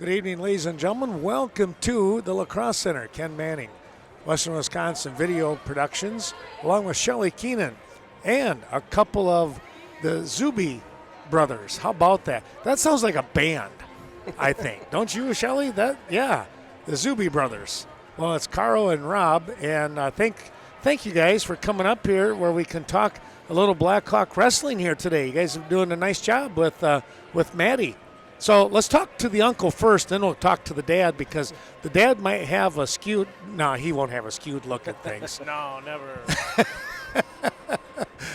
Good evening, ladies and gentlemen. Welcome to the Lacrosse Center. Ken Manning, Western Wisconsin Video Productions, along with Shelley Keenan and a couple of the Zuby brothers. How about that? That sounds like a band, I think. Don't you, Shelley? Yeah, the Zuby brothers. Well, it's Caro and Rob, and thank you guys for coming up here where we can talk a little Blackhawk wrestling here today. You guys are doing a nice job with Maddie. So let's talk to the uncle first, then we'll talk to the dad, because the dad might have a skewed – no, he won't have a skewed look at things. No, never.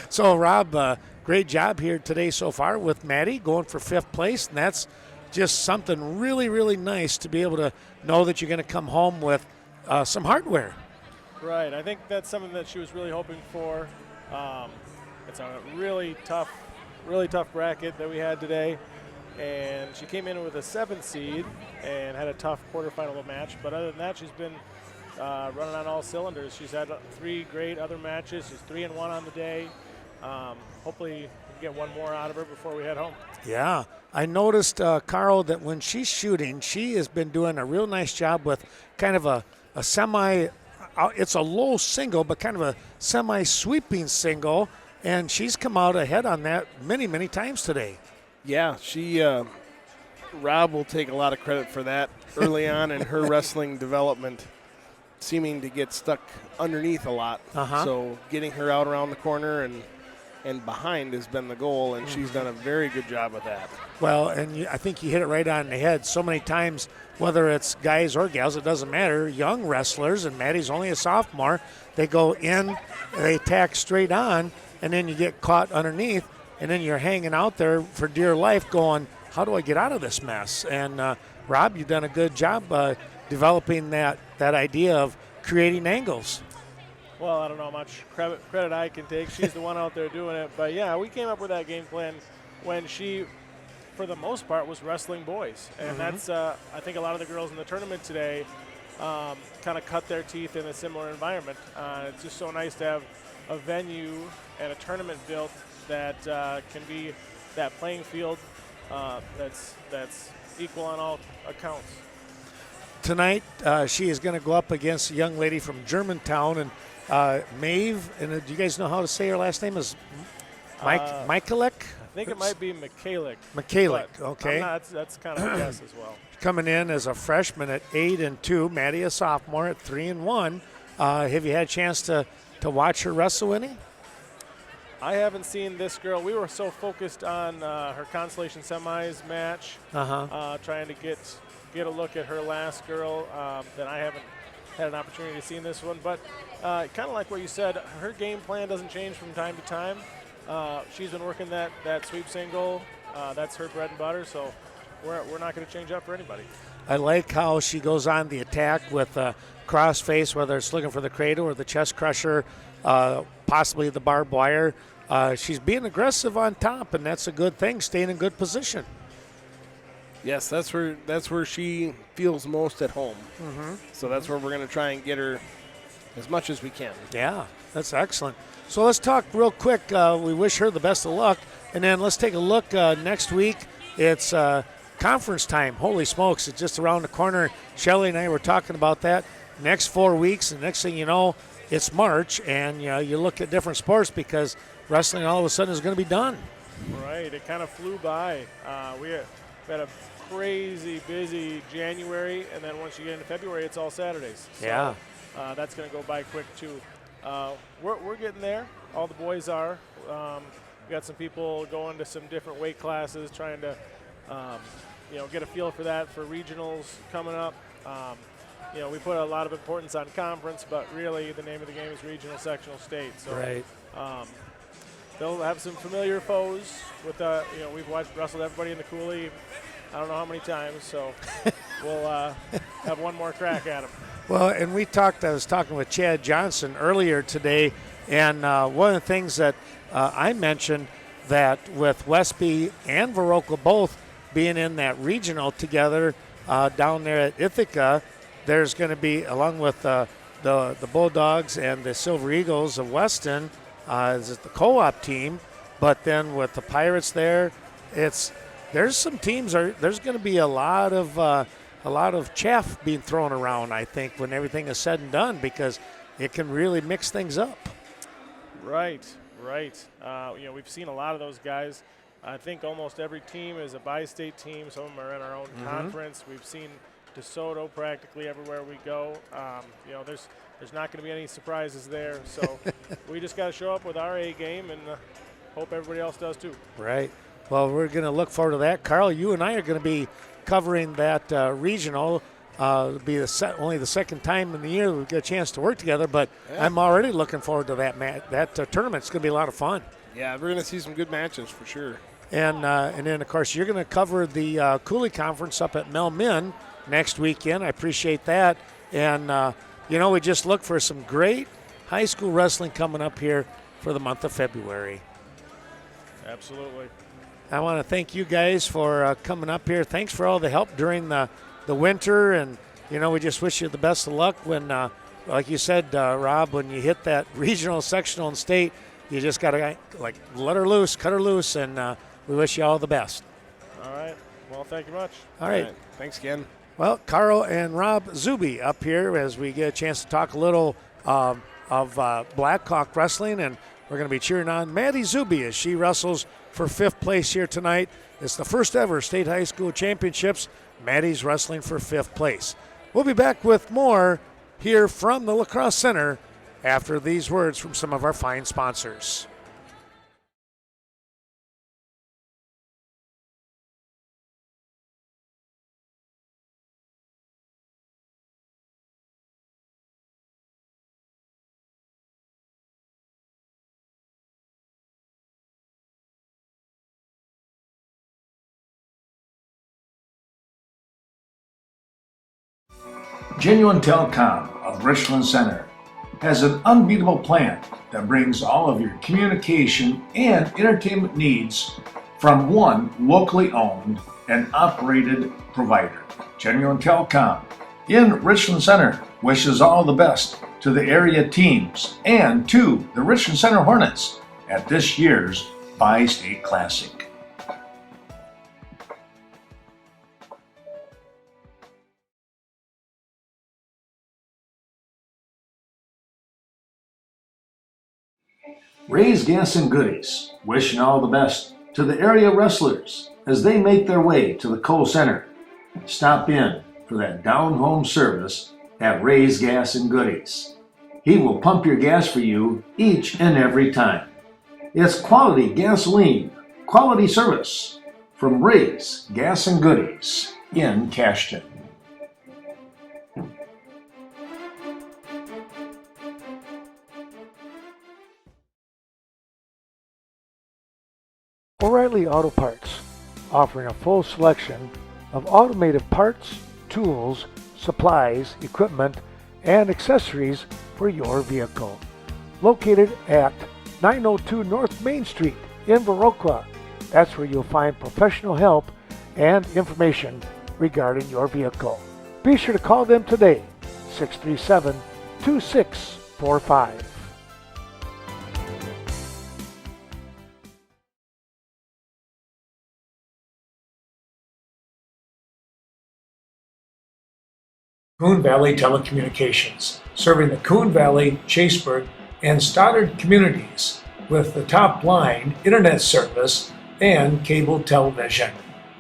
So, Rob, great job here today so far with Maddie going for 5th place, and that's just something really, really nice to be able to know that you're going to come home with some hardware. Right. I think that's something that she was really hoping for. It's a really tough bracket that we had today. And she came in with a 7th seed and had a tough quarterfinal match. But other than that, she's been running on all cylinders. She's had 3 great other matches. She's 3-1 on the day. Hopefully we can get one more out of her before we head home. Yeah. I noticed, Carl, that when she's shooting, she has been doing a real nice job with kind of a semi it's a low single, but kind of a semi-sweeping single. And she's come out ahead on that many, many times today. Yeah, Rob will take a lot of credit for that early on in her wrestling development, seeming to get stuck underneath a lot. So getting her out around the corner and behind has been the goal, and she's done a very good job with that. Well, and I think you hit it right on the head. So many times, whether it's guys or gals, it doesn't matter, young wrestlers, and Maddie's only a sophomore, they go in, they attack straight on, and then you get caught underneath. And then you're hanging out there for dear life going, how do I get out of this mess? And, Rob, you've done a good job developing that idea of creating angles. Well, I don't know how much credit I can take. She's the one out there doing it. But, yeah, we came up with that game plan when she, for the most part, was wrestling boys. And that's, I think, a lot of the girls in the tournament today kind of cut their teeth in a similar environment. It's just so nice to have a venue and a tournament built that can be that playing field that's equal on all accounts. Tonight, she is going to go up against a young lady from Germantown, and Maeve, and do you guys know how to say her last name? Is Michaelek? I think it might be Michaelek. Michaelek, okay. That's kind of a guess as well. Coming in as a freshman at 8-2, Maddie a sophomore at 3-1. Have you had a chance to watch her wrestle any? I haven't seen this girl. We were so focused on her consolation semis match, trying to get a look at her last girl, that I haven't had an opportunity to see in this one. But kind of like what you said, her game plan doesn't change from time to time. She's been working that sweep single. That's her bread and butter, so we're not going to change up for anybody. I like how she goes on the attack with cross face, whether it's looking for the cradle or the chest crusher, possibly the barbed wire. She's being aggressive on top, and that's a good thing, staying in good position. Yes, that's where she feels most at home. So that's where we're going to try and get her as much as we can. Yeah, that's excellent. So let's talk real quick. We wish her the best of luck, and then let's take a look next week. It's conference time. Holy smokes, it's just around the corner. Shelley and I were talking about that. Next 4 weeks, and next thing you know, it's March, and you look at different sports because wrestling all of a sudden is going to be done. Right. It kind of flew by. We had a crazy busy January, and then once you get into February, it's all Saturdays. So, yeah. That's going to go by quick, too. We're getting there. All the boys are. We got some people going to some different weight classes, trying to get a feel for that for regionals coming up. We put a lot of importance on conference, but really the name of the game is regional, sectional, state. So, right. They'll have some familiar foes. With we've wrestled everybody in the Cooley, I don't know how many times. So we'll have one more crack at them. Well, and I was talking with Chad Johnson earlier today, and one of the things that I mentioned that with Westby and Viroqua both being in that regional together down there at Ithaca, there's going to be, along with the Bulldogs and the Silver Eagles of Weston, is the co-op team, but then with the Pirates there, it's there's some teams there's going to be a lot of chaff being thrown around, I think, when everything is said and done, because it can really mix things up. Right. We've seen a lot of those guys. I think almost every team is a bi-state team. Some of them are in our own conference. We've seen DeSoto practically everywhere we go. There's not going to be any surprises there. So we just got to show up with our A game and hope everybody else does too. Right. Well, we're going to look forward to that. Carl, you and I are going to be covering that regional. It'll be only the second time in the year we get a chance to work together, but I'm already looking forward to that tournament. It's going to be a lot of fun. Yeah, we're going to see some good matches for sure. And then, of course, you're going to cover the Cooley Conference up at Mel Min next weekend. I appreciate that. And, we just look for some great high school wrestling coming up here for the month of February. Absolutely. I want to thank you guys for coming up here. Thanks for all the help during the winter. And, we just wish you the best of luck when, like you said, Rob, when you hit that regional, sectional, and state, you just got to, let her loose, cut her loose, and we wish you all the best. All right. Well, thank you much. All right. Thanks again. Well, Carl and Rob Zuby up here as we get a chance to talk a little of Blackhawk wrestling, and we're going to be cheering on Maddie Zuby as she wrestles for 5th place here tonight. It's the first ever state high school championships. Maddie's wrestling for 5th place. We'll be back with more here from the Lacrosse Center after these words from some of our fine sponsors. Genuine Telecom of Richland Center has an unbeatable plan that brings all of your communication and entertainment needs from one locally owned and operated provider. Genuine Telecom in Richland Center wishes all the best to the area teams and to the Richland Center Hornets at this year's Bi-State Classic. Ray's Gas and Goodies, wishing all the best to the area wrestlers as they make their way to the Cole Center. Stop in for that down-home service at Ray's Gas and Goodies. He will pump your gas for you each and every time. It's quality gasoline, quality service from Ray's Gas and Goodies in Cashton. O'Reilly Auto Parts, offering a full selection of automotive parts, tools, supplies, equipment, and accessories for your vehicle. Located at 902 North Main Street in Viroqua. That's where you'll find professional help and information regarding your vehicle. Be sure to call them today, 637-2645. Coon Valley Telecommunications, serving the Coon Valley, Chaseburg, and Stoddard communities with the top-line internet service and cable television.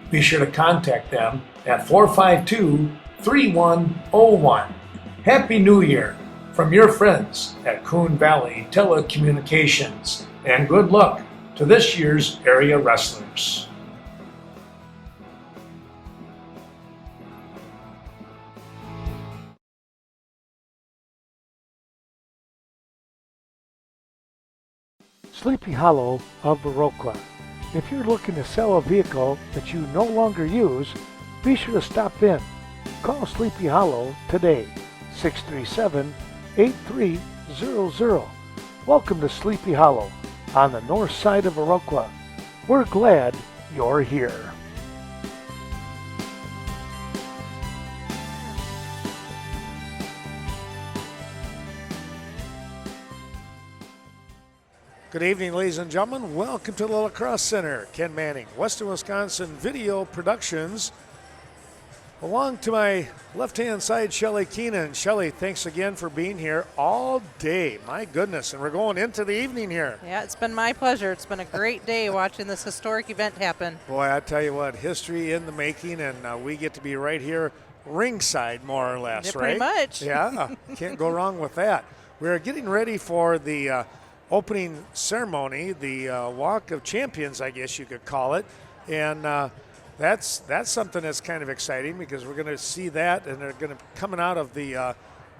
Be sure to contact them at 452-3101. Happy New Year from your friends at Coon Valley Telecommunications, and good luck to this year's area wrestlers. Sleepy Hollow of Viroqua. If you're looking to sell a vehicle that you no longer use, be sure to stop in. Call Sleepy Hollow today, 637-8300. Welcome to Sleepy Hollow on the north side of Viroqua. We're glad you're here. Good evening, ladies and gentlemen. Welcome to the Lacrosse Center. Ken Manning, Western Wisconsin Video Productions. Along to my left-hand side, Shelly Keenan. Shelly, thanks again for being here all day. My goodness, and we're going into the evening here. Yeah, it's been my pleasure. It's been a great day watching this historic event happen. Boy, I tell you what, history in the making, and we get to be right here ringside, more or less, Yeah, right? pretty much. Yeah, can't go wrong with that. We're getting ready for the opening ceremony, the Walk of Champions, I guess you could call it, and that's something that's kind of exciting because we're going to see that, and they're going to coming out of the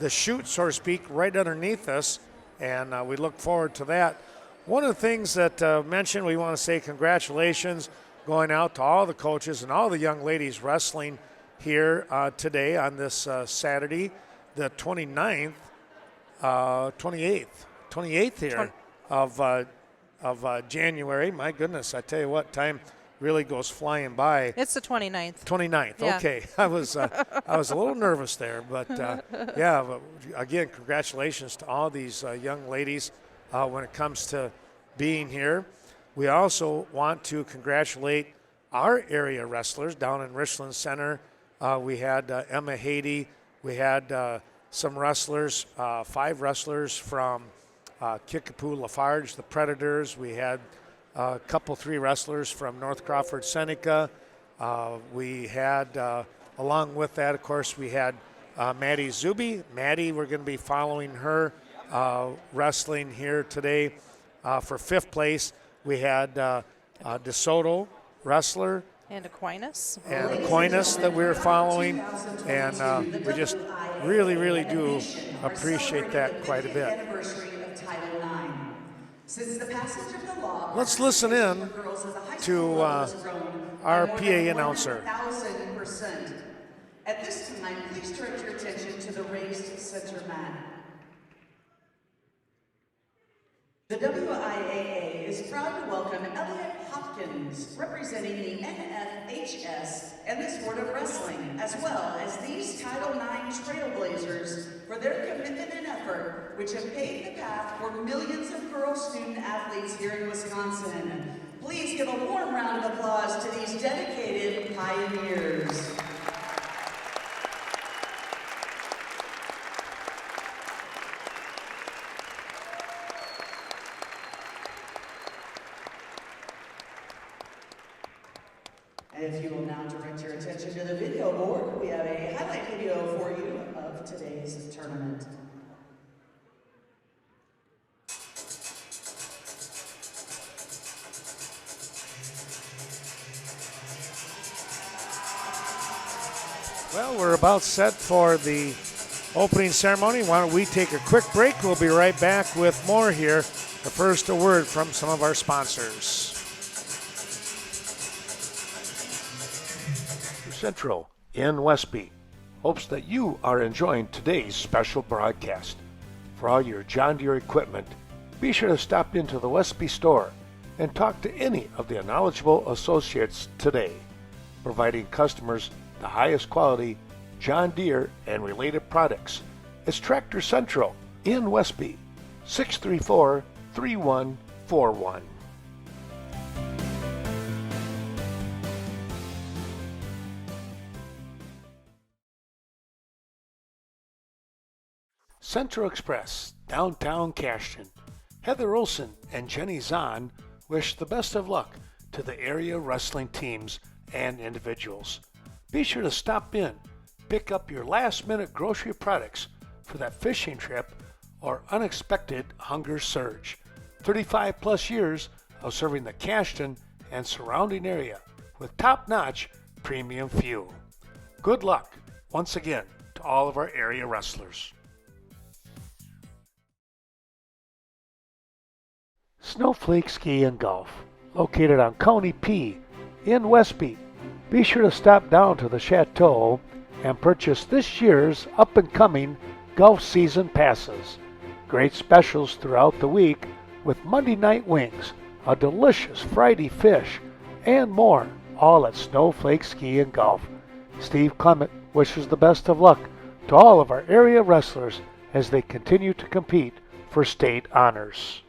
chute, so to speak, right underneath us, and we look forward to that. One of the things that mentioned, we want to say congratulations going out to all the coaches and all the young ladies wrestling here today on this Saturday, the 28th here of January. My goodness, I tell you what, time really goes flying by. It's the 29th. 29th, Yeah. okay. I was a little nervous there, but yeah, but again, congratulations to all these young ladies when it comes to being here. We also want to congratulate our area wrestlers down in Richland Center. We had Emma Haiti. We had some wrestlers, 5 wrestlers from Kickapoo Lafarge, the Predators. We had a couple, 3 wrestlers from North Crawford Seneca. We had, along with that, of course, we had Maddie Zuby. Maddie, we're going to be following her wrestling here today for 5th place. We had DeSoto wrestler. And Aquinas. And Aquinas that we're following. And we just really, really do appreciate that quite a bit. Let's listen in to our PA announcer. At this time, please direct your attention to the raised center mat. The WIAA is proud to welcome Elliot Hopkins, representing the NFHS and the sport of wrestling, as well as these Title IX trailblazers for their commitment and effort, which have paved the path for millions of girl student athletes here in Wisconsin. Please give a warm round of applause to these dedicated pioneers. And if you will now direct your attention to the video board, we have a highlight video for you of today's tournament. Well, we're about set for the opening ceremony. Why don't we take a quick break? We'll be right back with more here. But first, a word from some of our sponsors. Central in Westby hopes that you are enjoying today's special broadcast. For all your John Deere equipment, be sure to stop into the Westby store and talk to any of the knowledgeable associates today, providing customers the highest quality John Deere and related products. It's Tractor Central in Westby, 634-3141. Central Express, downtown Cashton. Heather Olson and Jenny Zahn wish the best of luck to the area wrestling teams and individuals. Be sure to stop in, pick up your last-minute grocery products for that fishing trip or unexpected hunger surge. 35-plus years of serving the Cashton and surrounding area with top-notch premium fuel. Good luck, once again, to all of our area wrestlers. Snowflake Ski and Golf, located on County P in Westby. Be sure to stop down to the Chateau and purchase this year's up-and-coming golf season passes. Great specials throughout the week with Monday night wings, a delicious Friday fish, and more, all at Snowflake Ski and Golf. Steve Clement wishes the best of luck to all of our area wrestlers as they continue to compete for state honors.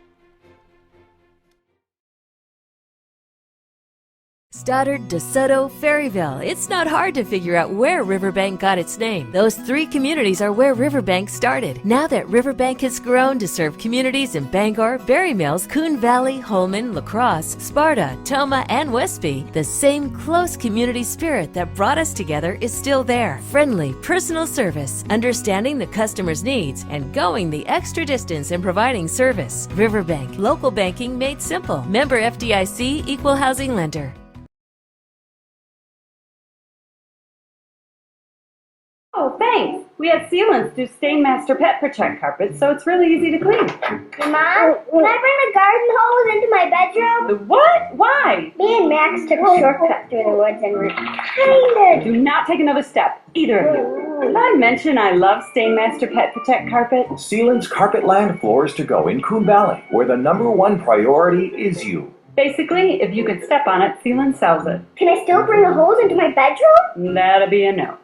Stoddard, DeSoto, Ferryville. It's not hard to figure out where Riverbank got its name. Those 3 communities are where Riverbank started. Now that Riverbank has grown to serve communities in Bangor, Berry Mills, Coon Valley, Holman, La Crosse, Sparta, Toma, and Westby, the same close community spirit that brought us together is still there. Friendly, personal service, understanding the customer's needs, and going the extra distance in providing service. Riverbank, local banking made simple. Member FDIC, equal housing lender. Oh, thanks. We had sealants do Stainmaster Pet Protect carpet, so it's really easy to clean. Mom, can I bring the garden hose into my bedroom? The what? Why? Me and Max took a shortcut through the woods and we're kind Do not take another step, either of you. Did I mention I love Stainmaster Pet Protect carpet? Sealant's Carpet Land Floors to Go in Coon Valley, where the #1 priority is you. Basically, if you could step on it, Sealant sells it. Can I still bring the hose into my bedroom? That'll be a no.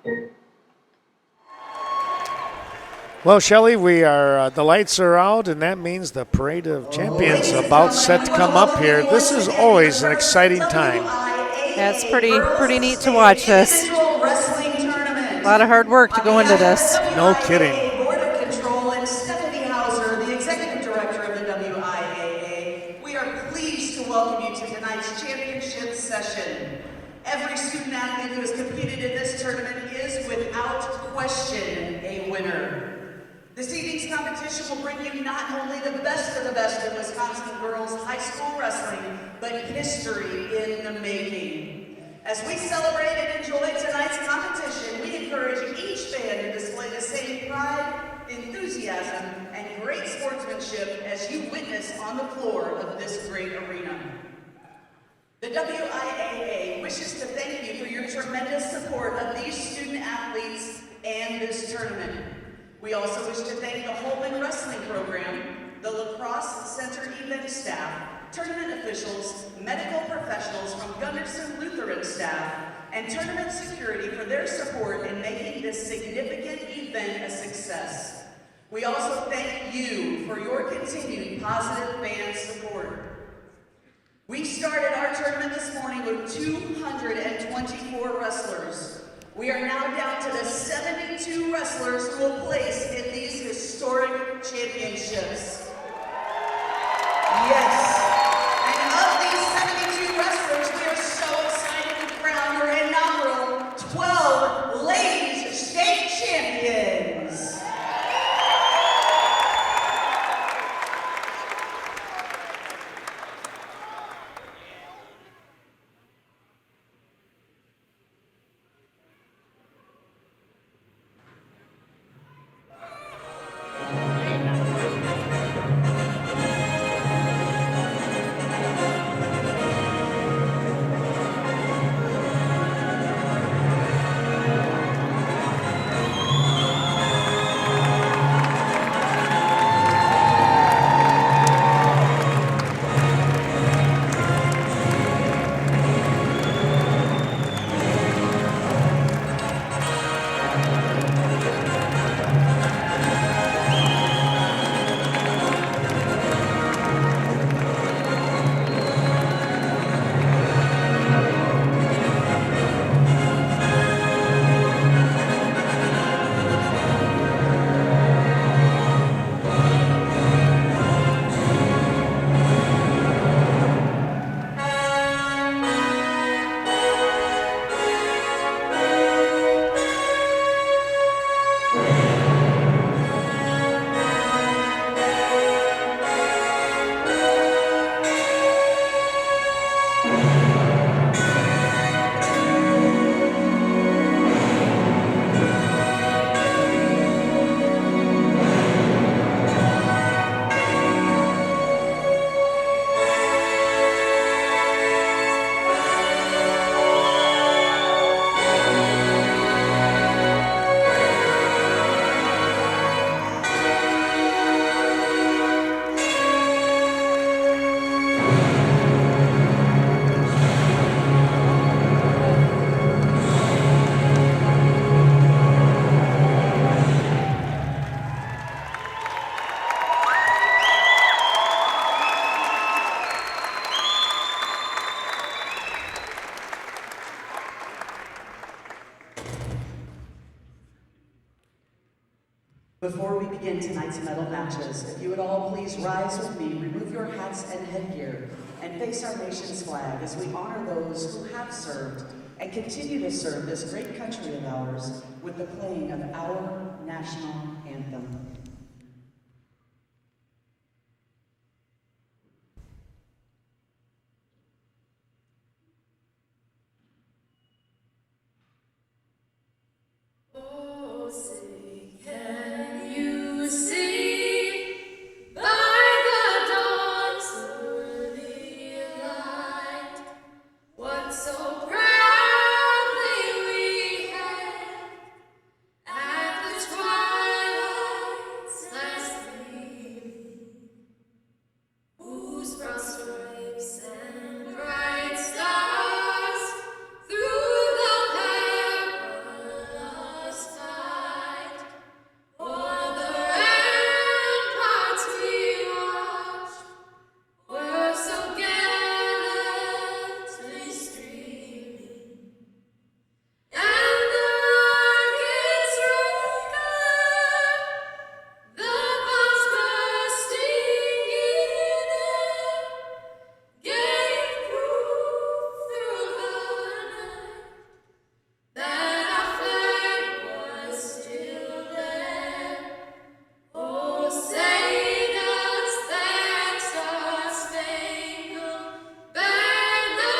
Well, Shelley, the lights are out, and that means the Parade of Champions about set to come up here. This is always an exciting time. Yeah, it's pretty neat to watch this. A lot of hard work to go into this. No kidding. Board of Control and Stephanie Hauser, the Executive Director of the WIAA. We are pleased to welcome you to tonight's championship session. Every student athlete who has competed in this tournament is, without question, a winner. This evening's competition will bring you not only the best of Wisconsin girls high school wrestling, but history in the making. As we celebrate and enjoy tonight's competition, we encourage each fan to display the same pride, enthusiasm, and great sportsmanship as you witness on the floor of this great arena. The WIAA wishes to thank you for your tremendous support of these student athletes and this tournament. We also wish to thank the Holman Wrestling Program, the La Crosse Center event staff, tournament officials, medical professionals from Gunderson Lutheran staff, and tournament security for their support in making this significant event a success. We also thank you for your continued positive fan support. We started our tournament this morning with 224 wrestlers. We are now down to the 72 wrestlers who will place in these historic championships. Yes. And of these 72 wrestlers, we are so excited to crown our inaugural 12 Ladies State Champions. Before we begin tonight's medal matches, if you would all please rise with me, remove your hats and headgear, and face our nation's flag as we honor those who have served and continue to serve this great country of ours with the playing of our national anthem. Oh, say, can you see by the dawn's early light what so proudly we hailed at the twilight's last gleaming, whose broad stripes and bright stars through the perilous fight o'er the ramparts we watched were so gallantly streaming, and the rockets roared, the bombs bursting in air, gave proof through the night that our flag was still there. Oh, say does that star-spangled banner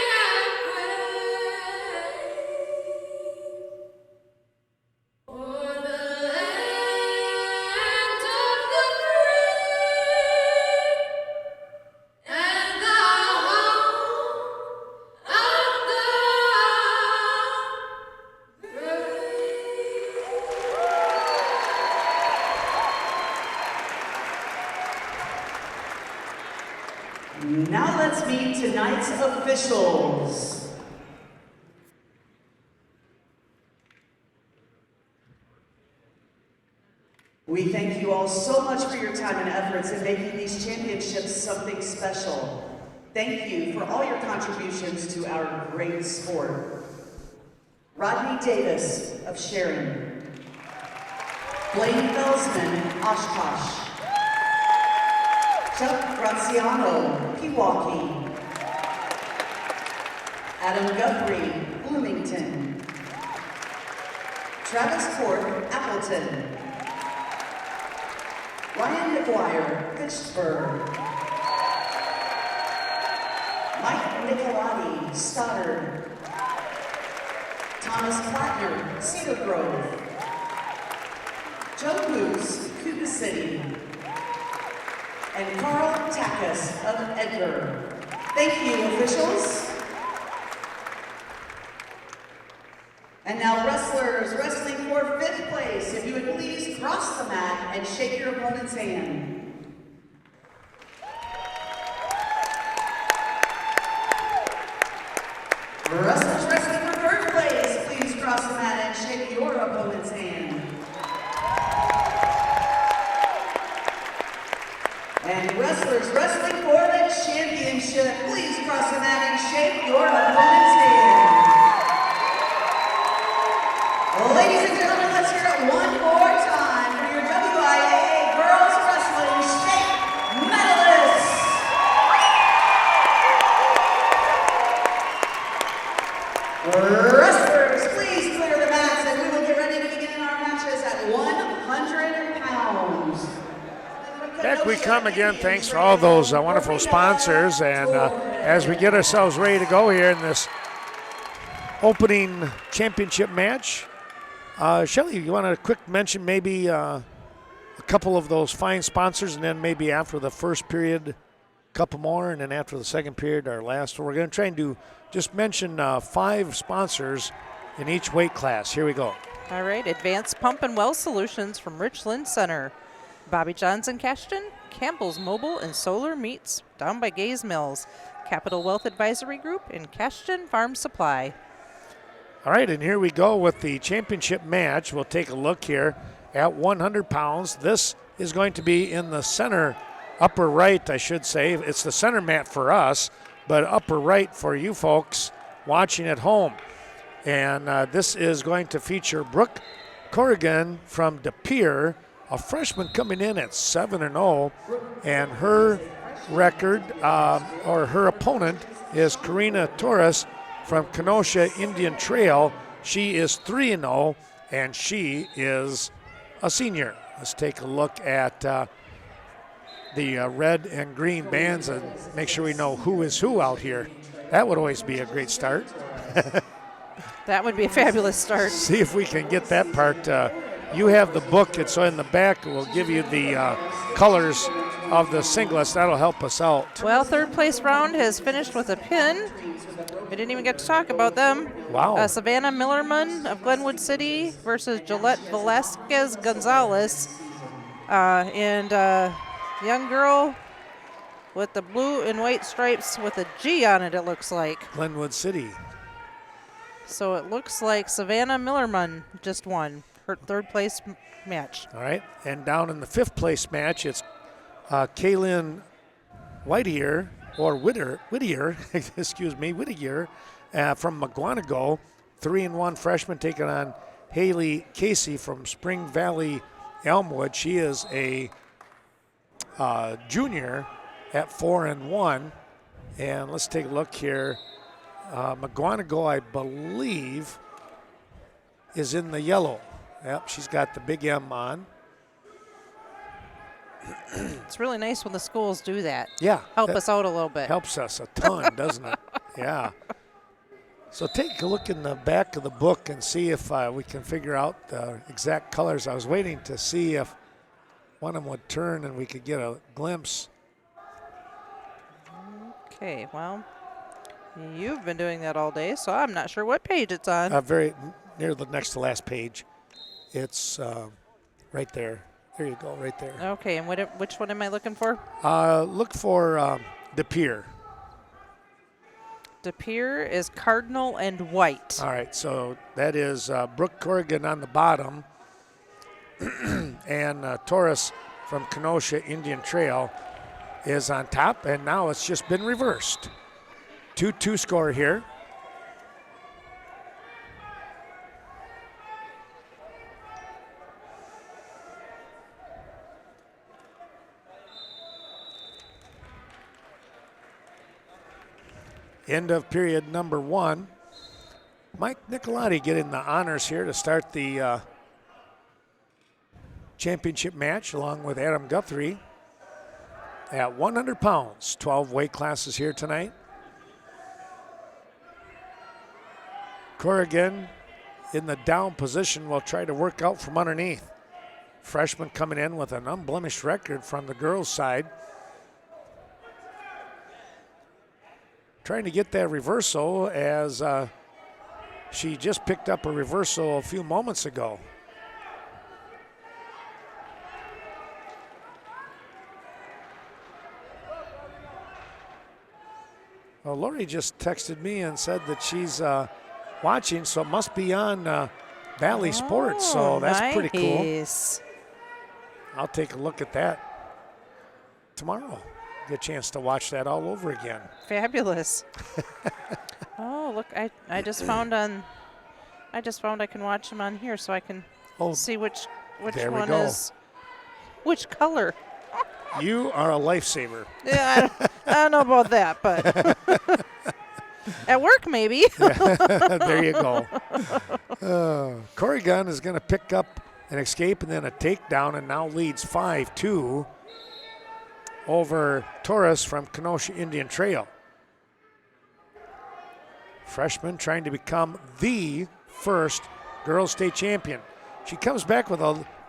yet wave o'er the land of the free and the home of the brave? Now let's meet tonight's officials. We thank you all so much for your time and efforts in making these championships something special. Thank you for all your contributions to our great sport. Rodney Davis of Sharon. Blaine Felsman, Oshkosh. Chuck Graziano, Pewaukee. Adam Guthrie, Bloomington. Travis Cork, Appleton. Ryan McGuire, Pittsburgh. Mike Nicolati, Stoddard. Thomas Plattner, Cedar Grove. Joe Moose, Cuba City. And Carl Takas of Edgar. Thank you, officials. And now wrestlers wrestling for 5th place, if you would please cross the mat and shake your opponent's hand. Wrestlers wrestling for 3rd place, please cross the mat and shake your opponent's hand. And wrestlers wrestling for the championship, please cross the mat and shake your opponent's hand. Ladies and gentlemen, let's hear it one more time for your WIAA Girls Wrestling State medalists. Wrestlers, please clear the mats and we will get ready to begin our matches at 100 pounds. Back we come again. Thanks for all those wonderful sponsors. And as we get ourselves ready to go here in this opening championship match, Shelly, you want to quick mention maybe a couple of those fine sponsors, and then maybe after the first period, a couple more, and then after the second period, our last. We're going to try and do just mention 5 sponsors in each weight class. Here we go. All right, Advanced Pump and Well Solutions from Richland Center. Bobby John's in Cashton, Campbell's Mobile and Solar Meats down by Gaze Mills, Capital Wealth Advisory Group in Cashton Farm Supply. All right, and here we go with the championship match. We'll take a look here at 100 pounds. This is going to be in the center, upper right, I should say. It's the center mat for us, but upper right for you folks watching at home. And this is going to feature Brooke Corrigan from De Pere, a freshman coming in at 7-0, and her record, or her opponent, is Karina Torres from Kenosha Indian Trail. She is 3-0, and she is a senior. Let's take a look at the red and green bands and make sure we know who is who out here. That would always be a great start. That would be a fabulous start. See if we can get that part. You have the book, and so in the back we'll give you the colors of the singlets. That'll help us out. Well, third place round has finished with a pin. We didn't even get to talk about them. Wow. Savannah Millerman of Glenwood City versus Gillette Velasquez Gonzalez. And young girl with the blue and white stripes with a G on it, it looks like. Glenwood City. So it looks like Savannah Millerman just won her third place match. All right, and down in the fifth place match, it's Kaylin Whittier, or Whittier, excuse me, Whittier from McGuanago, 3-1 freshman taking on Haley Casey from Spring Valley Elmwood. She is a junior at 4-1. And let's take a look here. McGuanago, I believe, is in the yellow. Yep, she's got the big M on. It's really nice when the schools do that. Yeah. Help us out a little bit. Helps us a ton, doesn't it? Yeah. So take a look in the back of the book and see if we can figure out the exact colors. I was waiting to see if one of them would turn and we could get a glimpse. Okay, well, you've been doing that all day, so I'm not sure what page it's on. Very near the next to last page. It's right there. There you go, right there. Okay, and which one am I looking for? Look for De Pere. De Pere is cardinal and white. All right, so that is Brooke Corrigan on the bottom and Torres from Kenosha Indian Trail is on top, and now it's just been reversed. 2-2 score here. End of period number 1. Mike Nicolati getting the honors here to start the championship match along with Adam Guthrie at 100 pounds. 12 weight classes here tonight. Corrigan in the down position will try to work out from underneath. Freshman coming in with an unblemished record from the girls' side. Trying to get that reversal as she just picked up a reversal a few moments ago. Well, Lori just texted me and said that she's watching, so it must be on Valley Sports, so that's pretty cool. I'll take a look at that tomorrow. Get a chance to watch that all over again. Fabulous. Oh, look, I just found I can watch them on here so I can see which one is which color. You are a lifesaver. Yeah, I don't know about that, but at work maybe. There you go. Corrigan is going to pick up an escape and then a takedown and now leads 5-2 over Torres from Kenosha Indian Trail. Freshman trying to become the first girls state champion. She comes back with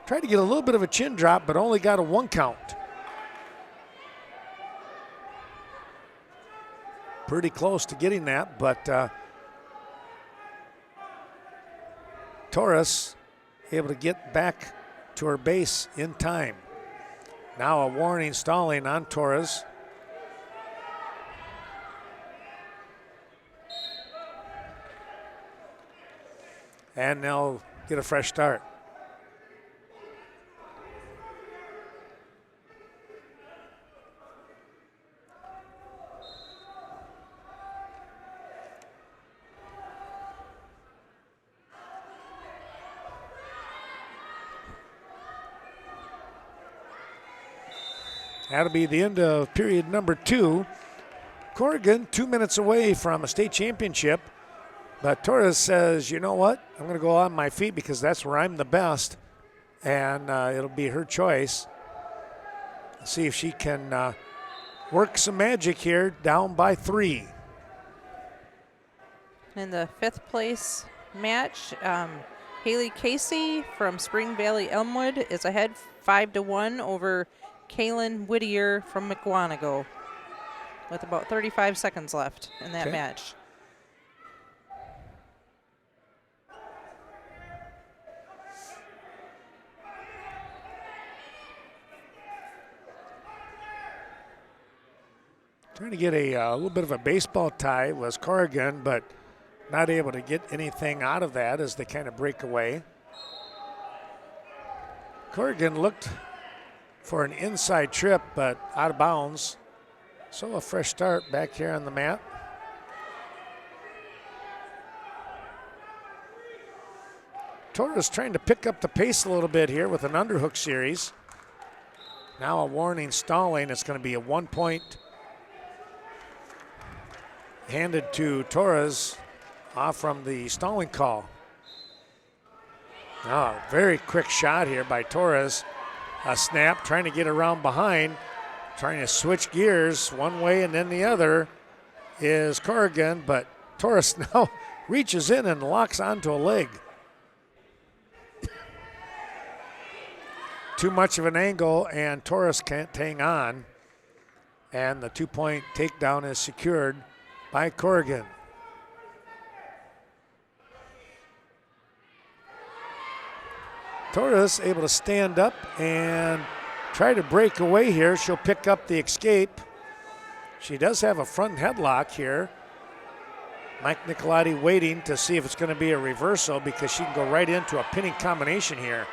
tried to get a little bit of a chin drop, but only got a 1 count. Pretty close to getting that, but Torres able to get back to her base in time. Now a warning stalling on Torres. And they'll get a fresh start. That'll be the end of period number 2. Corrigan 2 minutes away from a state championship. But Torres says, you know what? I'm going to go on my feet because that's where I'm the best. And it'll be her choice. See if she can work some magic here, down by 3. In the 5th place match, Haley Casey from Spring Valley Elmwood is ahead 5-1 over Kaylin Whittier from McWanago with about 35 seconds left in that match. Trying to get a little bit of a baseball tie was Corrigan, but not able to get anything out of that as they kind of break away. Corrigan looked for an inside trip, but out of bounds. So a fresh start back here on the mat. Torres trying to pick up the pace a little bit here with an underhook series. Now a warning stalling. It's going to be a 1 point handed to Torres off from the stalling call. Oh, very quick shot here by Torres. A snap, trying to get around behind, trying to switch gears one way and then the other is Corrigan, but Torres now reaches in and locks onto a leg. Too much of an angle and Torres can't hang on, and the 2 point takedown is secured by Corrigan. Torres able to stand up and try to break away here. She'll pick up the escape. She does have a front headlock here. Mike Nicolati waiting to see if it's going to be a reversal because she can go right into a pinning combination here.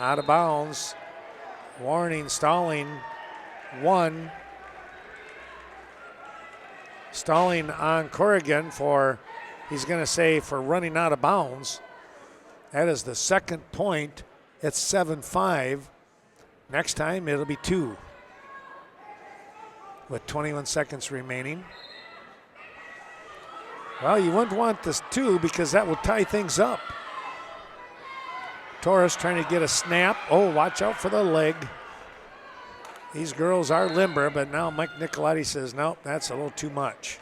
Out of bounds. Warning, stalling 1. Stalling on Corrigan for, he's going to say, for running out of bounds. That is the 2nd point. It's 7-5. Next time it'll be 2. With 21 seconds remaining. Well, you wouldn't want this 2 because that will tie things up. Torres trying to get a snap. Oh, watch out for the leg. These girls are limber, but now Mike Nicolati says, no, that's a little too much.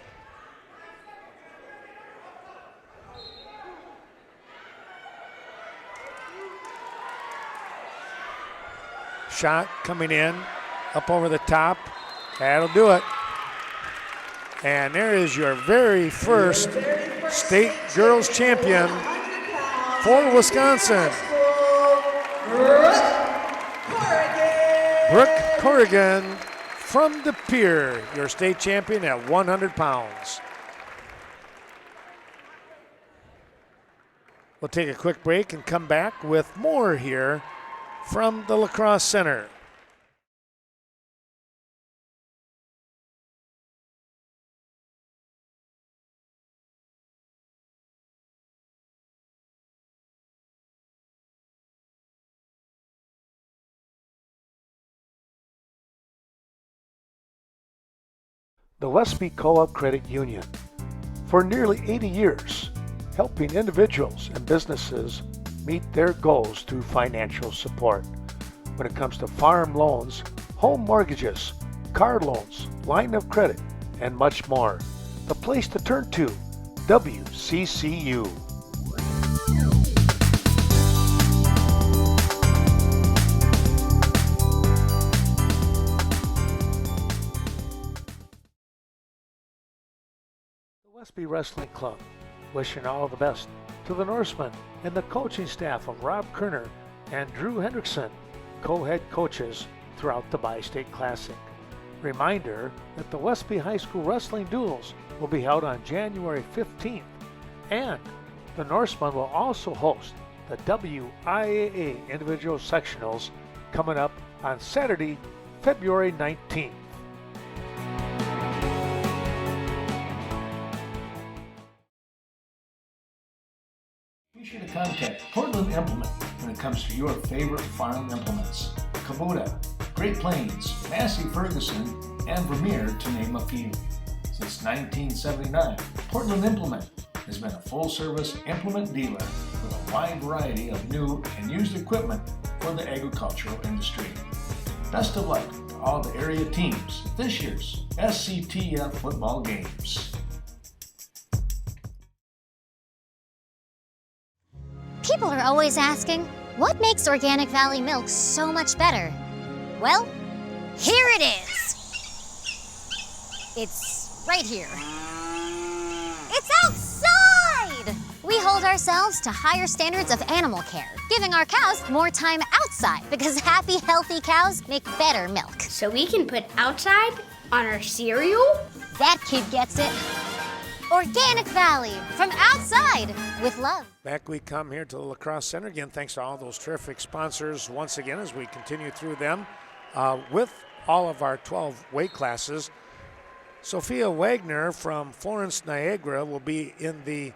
Shot coming in, up over the top. That'll do it. And there is your very first state girls champion for Wisconsin. Brooke Corrigan from the Pier, your state champion at 100 pounds. We'll take a quick break and come back with more here from the Lacrosse Center. The Westby Co-op Credit Union. For nearly 80 years, helping individuals and businesses meet their goals through financial support. When it comes to farm loans, home mortgages, car loans, line of credit, and much more. The place to turn to, WCCU. Westby Wrestling Club, wishing all the best to the Norsemen and the coaching staff of Rob Kerner and Drew Hendrickson, co-head coaches throughout the Bi-State Classic. Reminder that the Westby High School Wrestling Duels will be held on January 15th, and the Norsemen will also host the WIAA Individual Sectionals coming up on Saturday, February 19th. Be sure to contact Portland Implement when it comes to your favorite farm implements. Kubota, Great Plains, Massey Ferguson, and Vermeer, to name a few. Since 1979, Portland Implement has been a full-service implement dealer with a wide variety of new and used equipment for the agricultural industry. Best of luck to all the area teams at this year's SCTF football games. People are always asking, what makes Organic Valley milk so much better? Well, here it is. It's right here. It's outside! We hold ourselves to higher standards of animal care, giving our cows more time outside because happy, healthy cows make better milk. So we can put outside on our cereal? That kid gets it. Organic Valley, from outside with love. Back we come here to the Lacrosse Center. Again, thanks to all those terrific sponsors once again as we continue through them with all of our 12 weight classes. Sophia Wagner from Florence, Niagara will be in the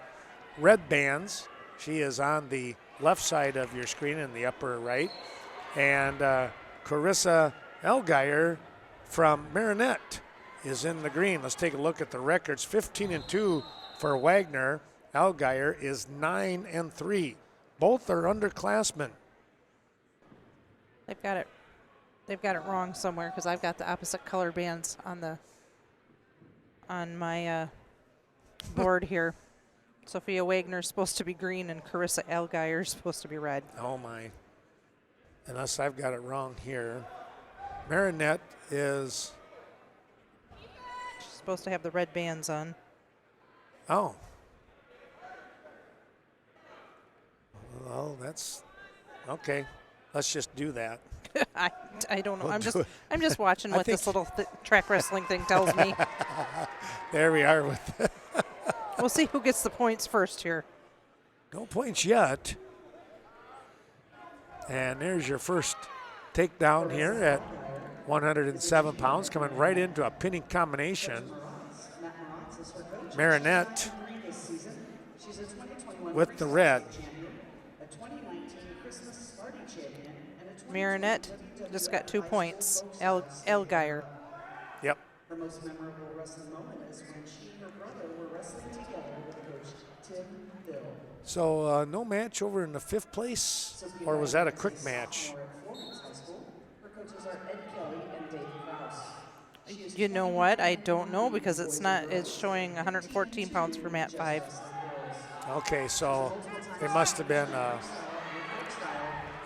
red bands. She is on the left side of your screen in the upper right. And Carissa Elgeyer from Marinette is in the green. Let's take a look at the records. 15-2 for Wagner. Elgeyer is 9-3. Both are underclassmen. They've got it wrong somewhere because I've got the opposite color bands on my board here. Sophia Wagner is supposed to be green and Carissa Elgeyer is supposed to be red. Oh my. Unless I've got it wrong here. Marinette is supposed to have the red bands on. Oh. Well, that's okay. Let's just do that. I don't know. We'll I'm just watching what this little track wrestling thing tells me. There we are with it. We'll see who gets the points first here. No points yet. And there's your first takedown here at 107 pounds, coming right into a pinning combination. Marinette with the red. Marinette just got 2 points. Elgeyer. Yep. Her most memorable wrestling moment is when she and her brother were wrestling together with coach Tim Bill. So no match over in the 5th place, or was that a quick match? You know what? I don't know because it's not. It's showing 114 pounds for mat 5. Okay, so it must have been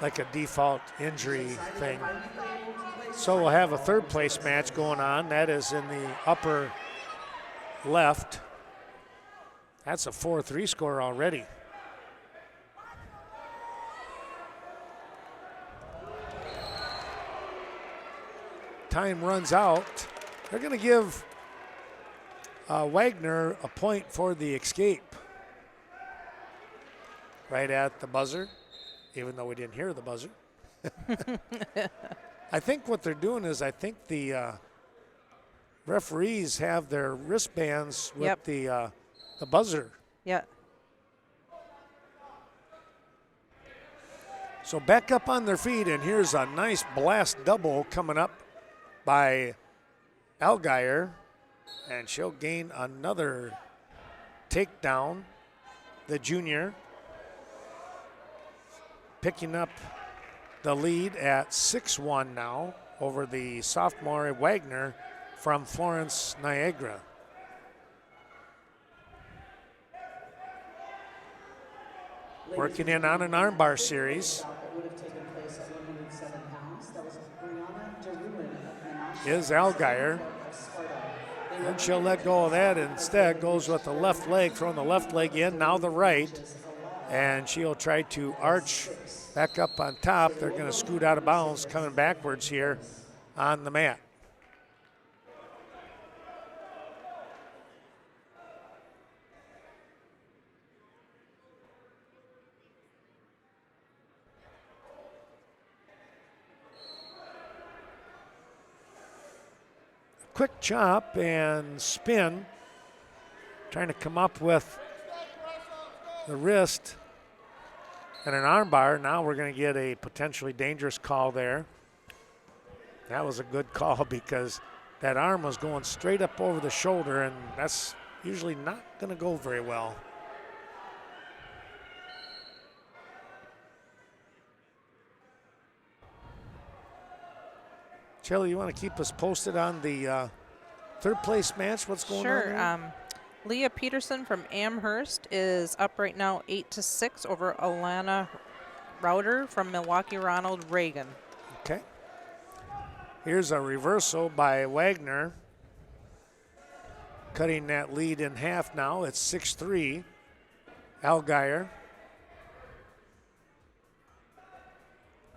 like a default injury thing. So we'll have a 3rd place match going on. That is in the upper left. That's a 4-3 score already. Time runs out. They're going to give Wagner a point for the escape. Right at the buzzer, even though we didn't hear the buzzer. I think what they're doing is I think the referees have their wristbands with the buzzer. Yeah. So back up on their feet, and here's a nice blast double coming up by Elgeyer, and she'll gain another takedown. The junior picking up the lead at 6-1 now over the sophomore Wagner from Florence, Niagara. Working in on an armbar series is Elgeyer. And she'll let go of that. Instead, goes with the left leg, throwing the left leg in, now the right. And she'll try to arch back up on top. They're going to scoot out of bounds, coming backwards here on the mat. Quick chop and spin, trying to come up with the wrist and an armbar. Now we're going to get a potentially dangerous call there. That was a good call because that arm was going straight up over the shoulder, and that's usually not going to go very well. Shelly, you want to keep us posted on the third place match? What's going on there? Sure. Leah Peterson from Amherst is up right now 8-6 over Alana Rauter from Milwaukee Ronald Reagan. Okay. Here's a reversal by Wagner. Cutting that lead in half now. It's 6-3. Allgaier.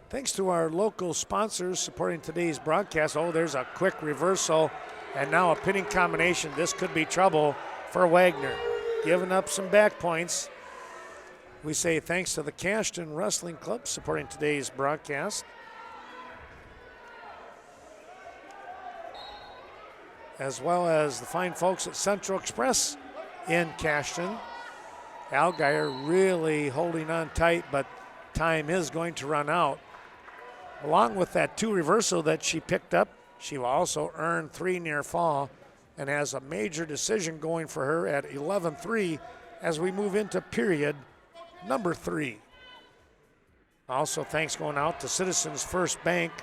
Thanks to our local sponsors supporting today's broadcast. Oh, there's a quick reversal and now a pinning combination. This could be trouble for Wagner. Giving up some back points. We say thanks to the Cashton Wrestling Club supporting today's broadcast, as well as the fine folks at Central Express in Cashton. Allgaier really holding on tight, but time is going to run out. Along with that 2 reversal that she picked up, she will also earn 3 near fall and has a major decision going for her at 11-3 as we move into period number 3. Also, thanks going out to Citizens First Bank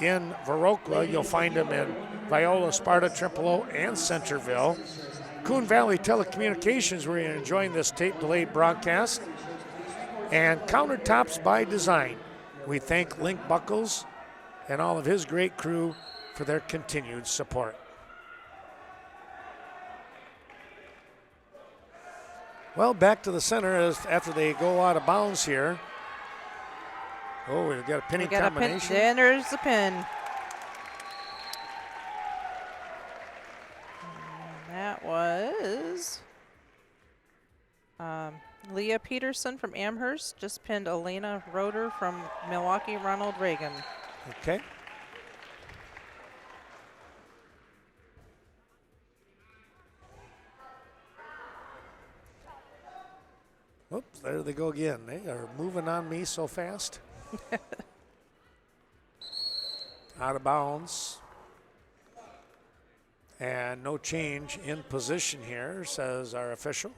in Viroqua. You'll find them in Viola, Sparta, Trempealeau, and Centerville. Coon Valley Telecommunications, where you're enjoying this tape-delayed broadcast. And Countertops by Design. We thank Link Buckles and all of his great crew for their continued support. Well, back to the center after they go out of bounds here. Oh, we've got a pinning combination. And there's the pin. And that was Leah Peterson from Amherst just pinned Elena Roeder from Milwaukee Ronald Reagan. Okay. Oops, there they go again. They are moving on me so fast. Out of bounds. And no change in position here, says our official.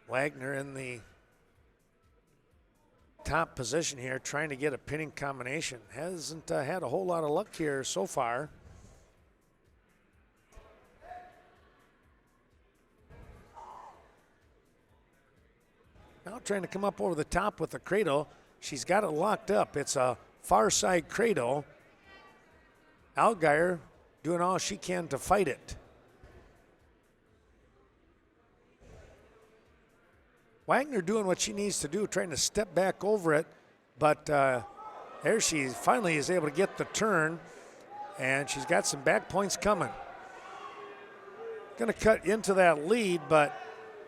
Wagner in the top position here, trying to get a pinning combination. Hasn't had a whole lot of luck here so far. Now trying to come up over the top with the cradle. She's got it locked up. It's a far side cradle. Allgaier doing all she can to fight it. Wagner doing what she needs to do, trying to step back over it, but there she finally is able to get the turn, and she's got some back points coming. Going to cut into that lead, but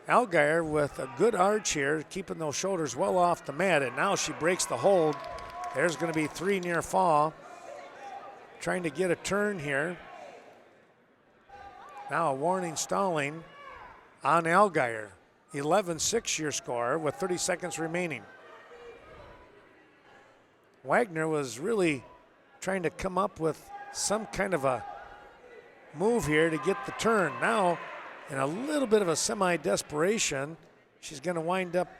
Allgaier with a good arch here, keeping those shoulders well off the mat, and now she breaks the hold. There's going to be 3 near fall. Trying to get a turn here. Now a warning stalling on Allgaier. 11-6 your score with 30 seconds remaining. Wagner was really trying to come up with some kind of a move here to get the turn. Now, in a little bit of a semi-desperation, she's going to wind up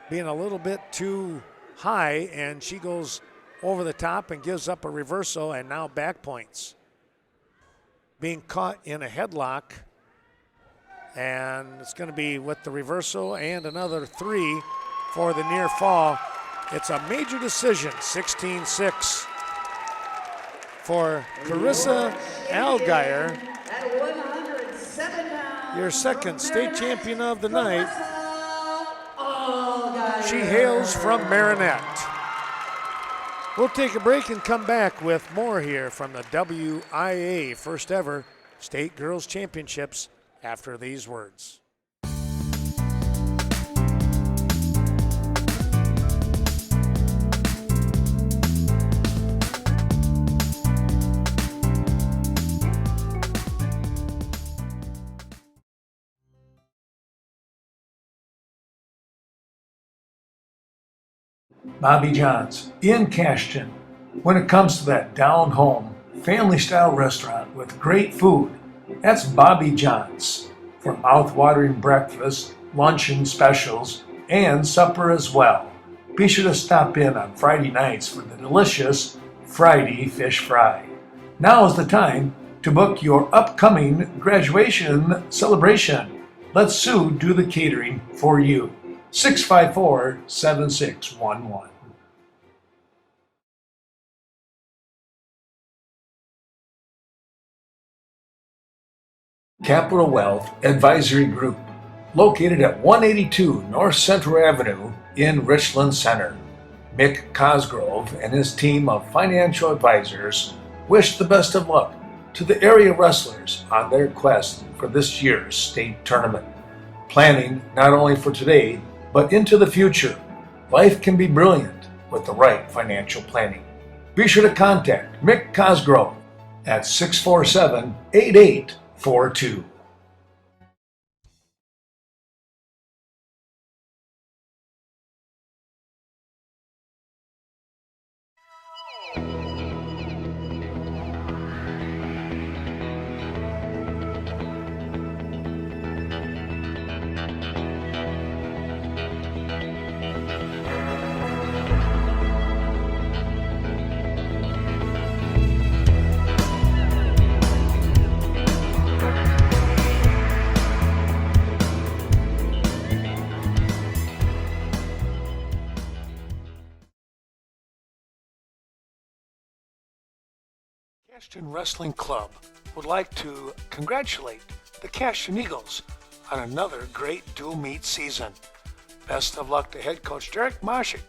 being a little bit too high, and she goes over the top and gives up a reversal, and now back points. Being caught in a headlock. And it's going to be with the reversal and another 3 for the near fall. It's a major decision, 16-6 for Carissa Allgaier, your second state champion of the night. She hails from Marinette. We'll take a break and come back with more here from the WIAA first ever State Girls Championships after these words. Bobby John's in Cashton. When it comes to that down-home, family-style restaurant with great food, that's Bobby John's. For mouth-watering breakfast, luncheon specials, and supper as well. Be sure to stop in on Friday nights for the delicious Friday fish fry. Now is the time to book your upcoming graduation celebration. Let Sue do the catering for you. 654-7611. Capital Wealth Advisory Group, located at 182 North Central Avenue in Richland Center. Mick Cosgrove and his team of financial advisors wish the best of luck to the area wrestlers on their quest for this year's state tournament. Planning not only for today, but into the future. Life can be brilliant with the right financial planning. Be sure to contact Mick Cosgrove at 647-8842. Cashton Wrestling Club would like to congratulate the Cashton Eagles on another great dual meet season. Best of luck to head coach Derek Moshik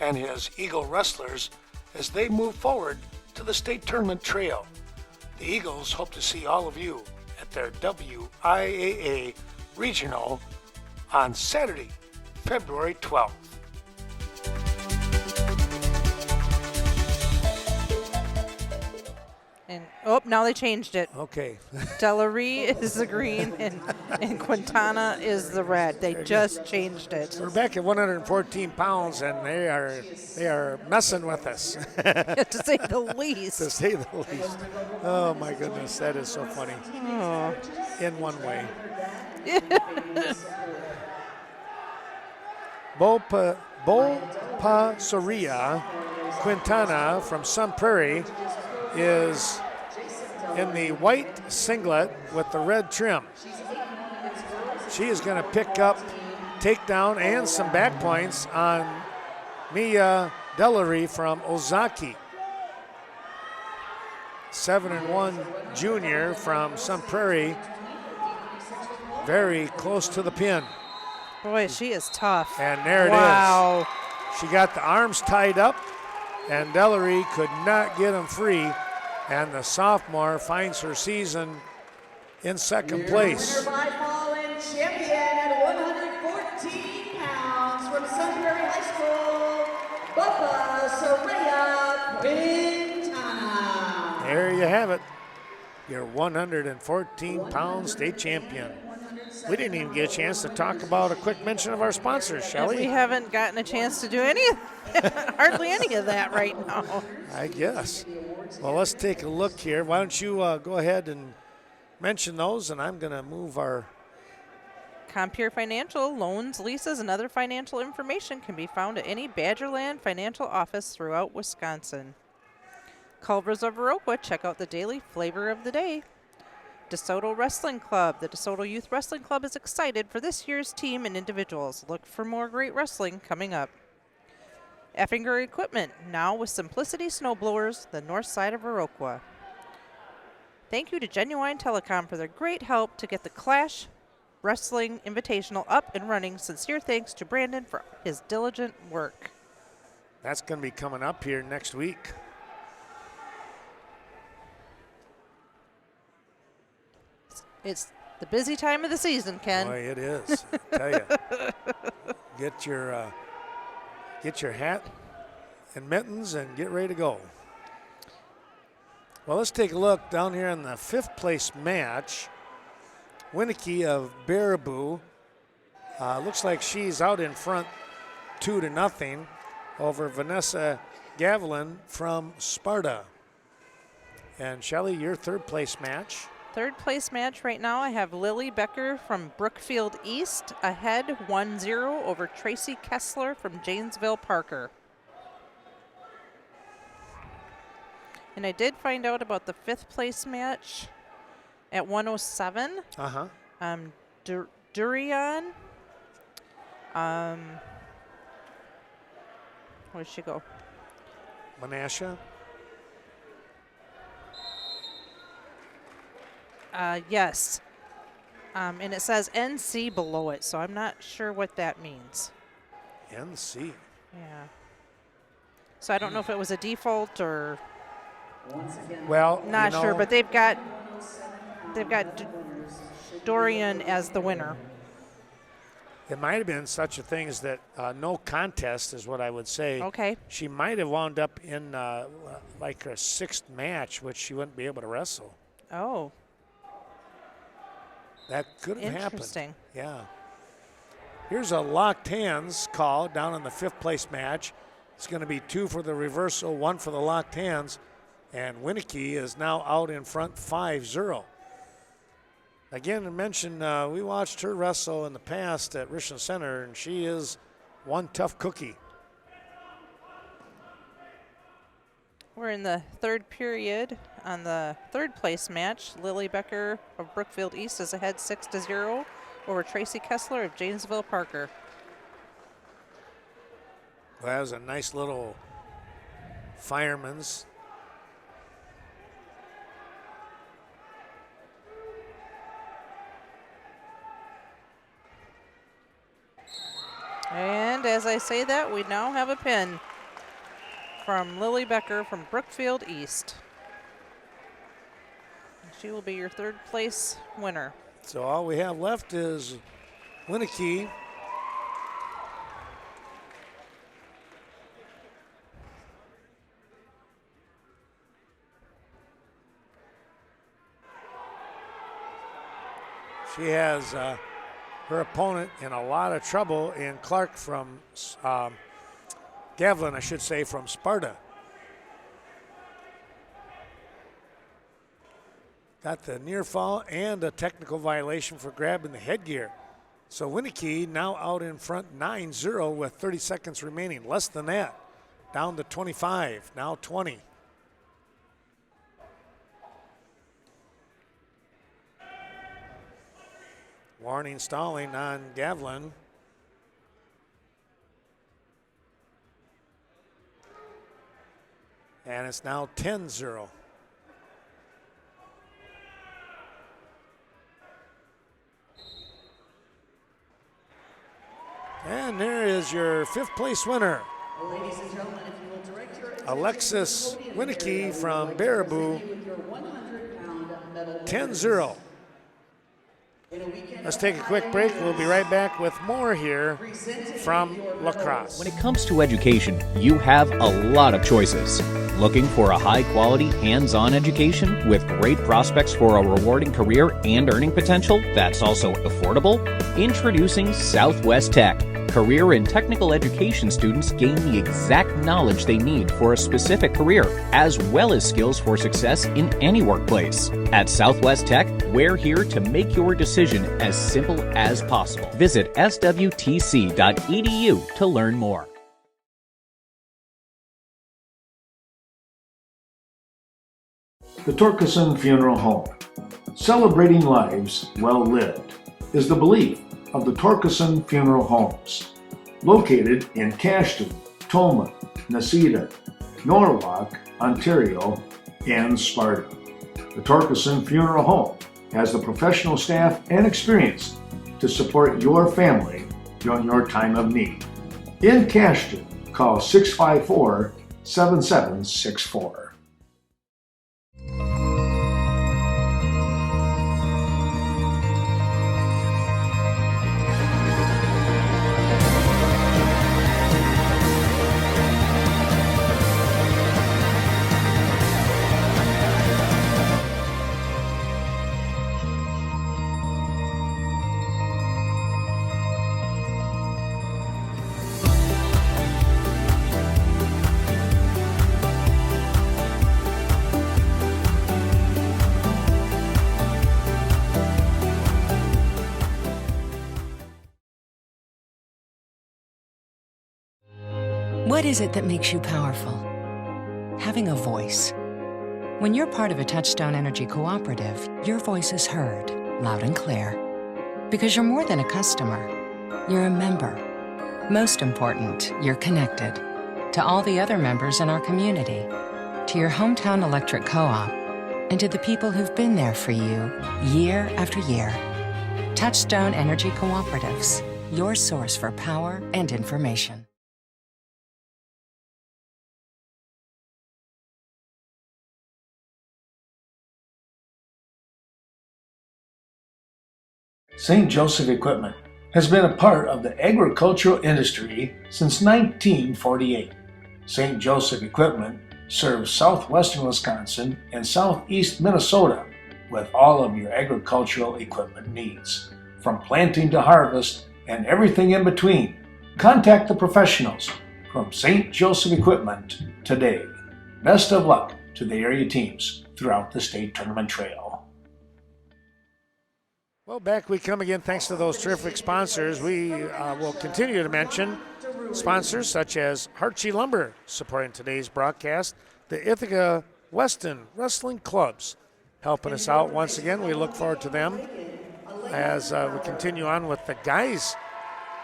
and his Eagle wrestlers as they move forward to the state tournament trail. The Eagles hope to see all of you at their WIAA Regional on Saturday, February 12th. And now they changed it. Okay. Delarie is the green and Quintana is the red. They just changed it. We're back at 114 pounds, and they are messing with us. To say the least. To say the least. Oh my goodness, that is so funny. Oh. In one way. Bopa Soria Quintana from Sun Prairie is in the white singlet with the red trim. She is going to pick up takedown and some back points on Mia Delarie from Ozaki. 7-1 junior from Sun Prairie. Very close to the pin. Boy, she is tough. And there it is. Wow. She got the arms tied up, and Delarie could not get them free. And the sophomore finds her season in second place. By fallen champion at 114 pounds from Sun Prairie High School, Bubba Soraya Quintana. There you have it. Your 114-pound state champion. We didn't even get a chance to talk about a quick mention of our sponsors, Shelley. We haven't gotten a chance to do hardly any of that right now. I guess. Well, let's take a look here. Why don't you go ahead and mention those, and I'm going to move our... Compeer Financial loans, leases, and other financial information can be found at any Badgerland financial office throughout Wisconsin. Culvers of Viroqua, check out the daily flavor of the day. DeSoto Wrestling Club. The DeSoto Youth Wrestling Club is excited for this year's team and individuals. Look for more great wrestling coming up. Effinger Equipment, now with Simplicity Snowblowers, the north side of Viroqua. Thank you to Genuine Telecom for their great help to get the Clash Wrestling Invitational up and running. Sincere thanks to Brandon for his diligent work. That's going to be coming up here next week. It's the busy time of the season, Ken. Boy, it is. I tell you. Get your hat and mittens and get ready to go. Well, let's take a look down here in the fifth place match. Winnicky of Baraboo. Looks like she's out in front 2-0. over Vanessa Gavilan from Sparta. And Shelley, your third place match. Third place match right now, I have Lily Becker from Brookfield East ahead 1-0 over Tracy Kessler from Janesville Parker. And I did find out about the fifth place match at 107. Durian. Where'd she go? Menasha. Yes. And it says NC below it, so I'm not sure what that means. NC. Yeah. So I don't know if it was a default or. Well, not sure, but they've got Dorian as the winner. It might have been such a thing as that no contest is what I would say. Okay. She might have wound up in like her sixth match, which she wouldn't be able to wrestle. Oh. That could have happened. Interesting. Yeah. Here's a locked hands call down in the fifth place match. It's going to be 2 for the reversal, 1 for the locked hands. And Winnicky is now out in front 5-0. Again, I mentioned we watched her wrestle in the past at Richland Center, and she is one tough cookie. We're in the third period on the third place match. Lily Becker of Brookfield East is ahead 6-0 over Tracy Kessler of Janesville Parker. Well, that was a nice little fireman's. And as I say that, we now have a pin from Lily Becker from Brookfield East. She will be your third place winner. So all we have left is Winnicky. She has her opponent in a lot of trouble in Clark from Gavilan, I should say, from Sparta. Got the near fall and a technical violation for grabbing the headgear. So Winnicky now out in front 9-0 with 30 seconds remaining. Less than that. Down to 25, now 20. Warning stalling on Gavilan. And it's now 10-0. And there is your fifth place winner. Ladies and gentlemen, if you will direct your attention Alexis to the podium Winnicky area, from I would like to Baraboo. present you with your 100-pound medal 10-0. in a weekend Let's take a quick break. We'll be right back with more here from lacrosse. When it comes to education, you have a lot of choices. Looking for a high-quality, hands-on education with great prospects for a rewarding career and earning potential that's also affordable? Introducing Southwest Tech. Career and technical education students gain the exact knowledge they need for a specific career, as well as skills for success in any workplace. At Southwest Tech, we're here to make your decision as simple as possible. Visit swtc.edu to learn more. The Torkelson Funeral Home. Celebrating lives well lived is the belief of the Torkelson Funeral Homes. Located in Cashton, Tolman, Necedah, Norwalk, Ontario, and Sparta. The Torkelson Funeral Home has the professional staff and experience to support your family during your time of need. In Cashton, call 654-7764. What is it that makes you powerful? Having a voice. When you're part of a Touchstone Energy cooperative, your voice is heard, loud and clear. Because you're more than a customer, you're a member. Most important, you're connected to all the other members in our community, to your hometown electric co-op, and to the people who've been there for you year after year. Touchstone Energy Cooperatives, your source for power and information. St. Joseph Equipment has been a part of the agricultural industry since 1948. St. Joseph Equipment serves southwestern Wisconsin and southeast Minnesota with all of your agricultural equipment needs, from planting to harvest and everything in between. Contact the professionals from St. Joseph Equipment today. Best of luck to the area teams throughout the state tournament trail. Well, back we come again thanks to those terrific sponsors. We will continue to mention sponsors such as Harchie Lumber supporting today's broadcast, the Ithaca Weston Wrestling Clubs helping us out once again. We look forward to them as we continue on with the guys'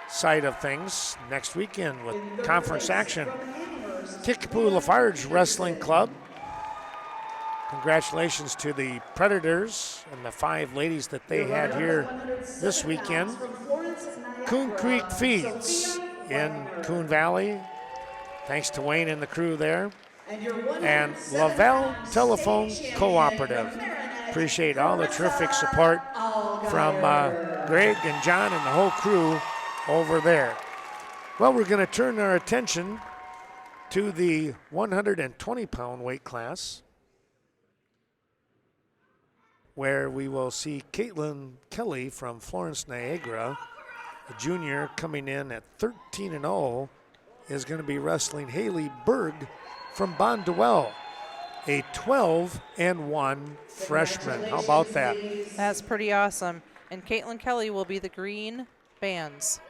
side of things next weekend with conference action. Kickapoo Lafarge Wrestling Club. Congratulations to the Predators and the 5 ladies that they had here this weekend. Coon Creek Feeds in Coon Valley. Thanks to Wayne and the crew there. And Lavelle Telephone Cooperative. Appreciate all the terrific support from Greg and John and the whole crew over there. Well, we're going to turn our attention to the 120-pound weight class, where we will see Caitlin Kelly from Florence Niagara, a junior coming in at 13-0, is going to be wrestling Haley Berg from Bonduelle, a 12-1 freshman. How about that? That's pretty awesome. And Caitlin Kelly will be the green bands.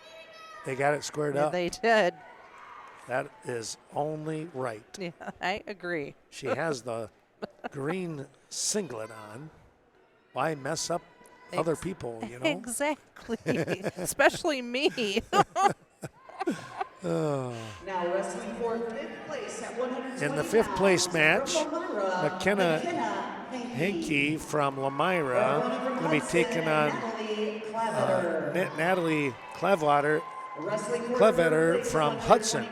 They got it squared up. They did. That is only right. Yeah, I agree. She has the green singlet on. Why mess up other people, you know? Exactly. Especially me. Now wrestling for 5th place at 120 In the 5th place match, pounds, McKenna Henke from Lamira going to be taking on Natalie Clevetter from Hudson.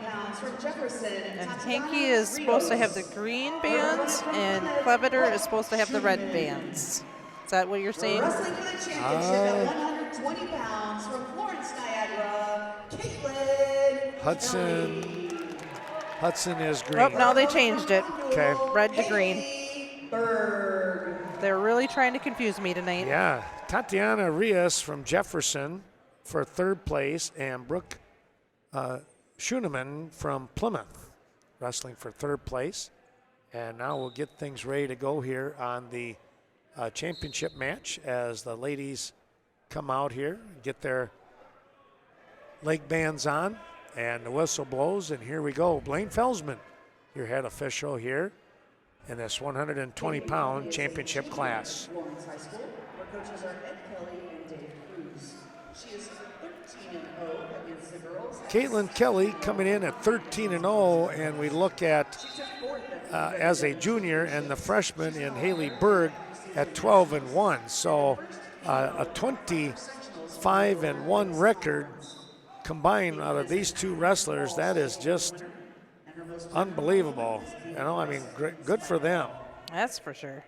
And Henke is supposed to have the green bands, and Cleveter is supposed to have the red bands. Is that what you're saying? Wrestling for the championship at 120 pounds from Florence, Niagara, Caitlin Hudson is green. Oh, no, they changed it. Okay. Red to green. They're really trying to confuse me tonight. Yeah. Tatiana Rios from Jefferson for 3rd place, and Brooke Schuneman from Plymouth wrestling for 3rd place. And now we'll get things ready to go here on the championship match as the ladies come out here and get their leg bands on, and the whistle blows, and here we go. Blaine Felsman, your head official here in this 120-pound championship class. Florence High School, where coaches are Ed Kelly and Dave Cruz. She is 13-0 against the girls. Caitlin Kelly coming in at 13-0, and we look at as a junior, and the freshman in Haley Berg at 12-1. So a 25-1 record combined out of these two wrestlers. That is just unbelievable. You know, I mean, good for them. That's for sure.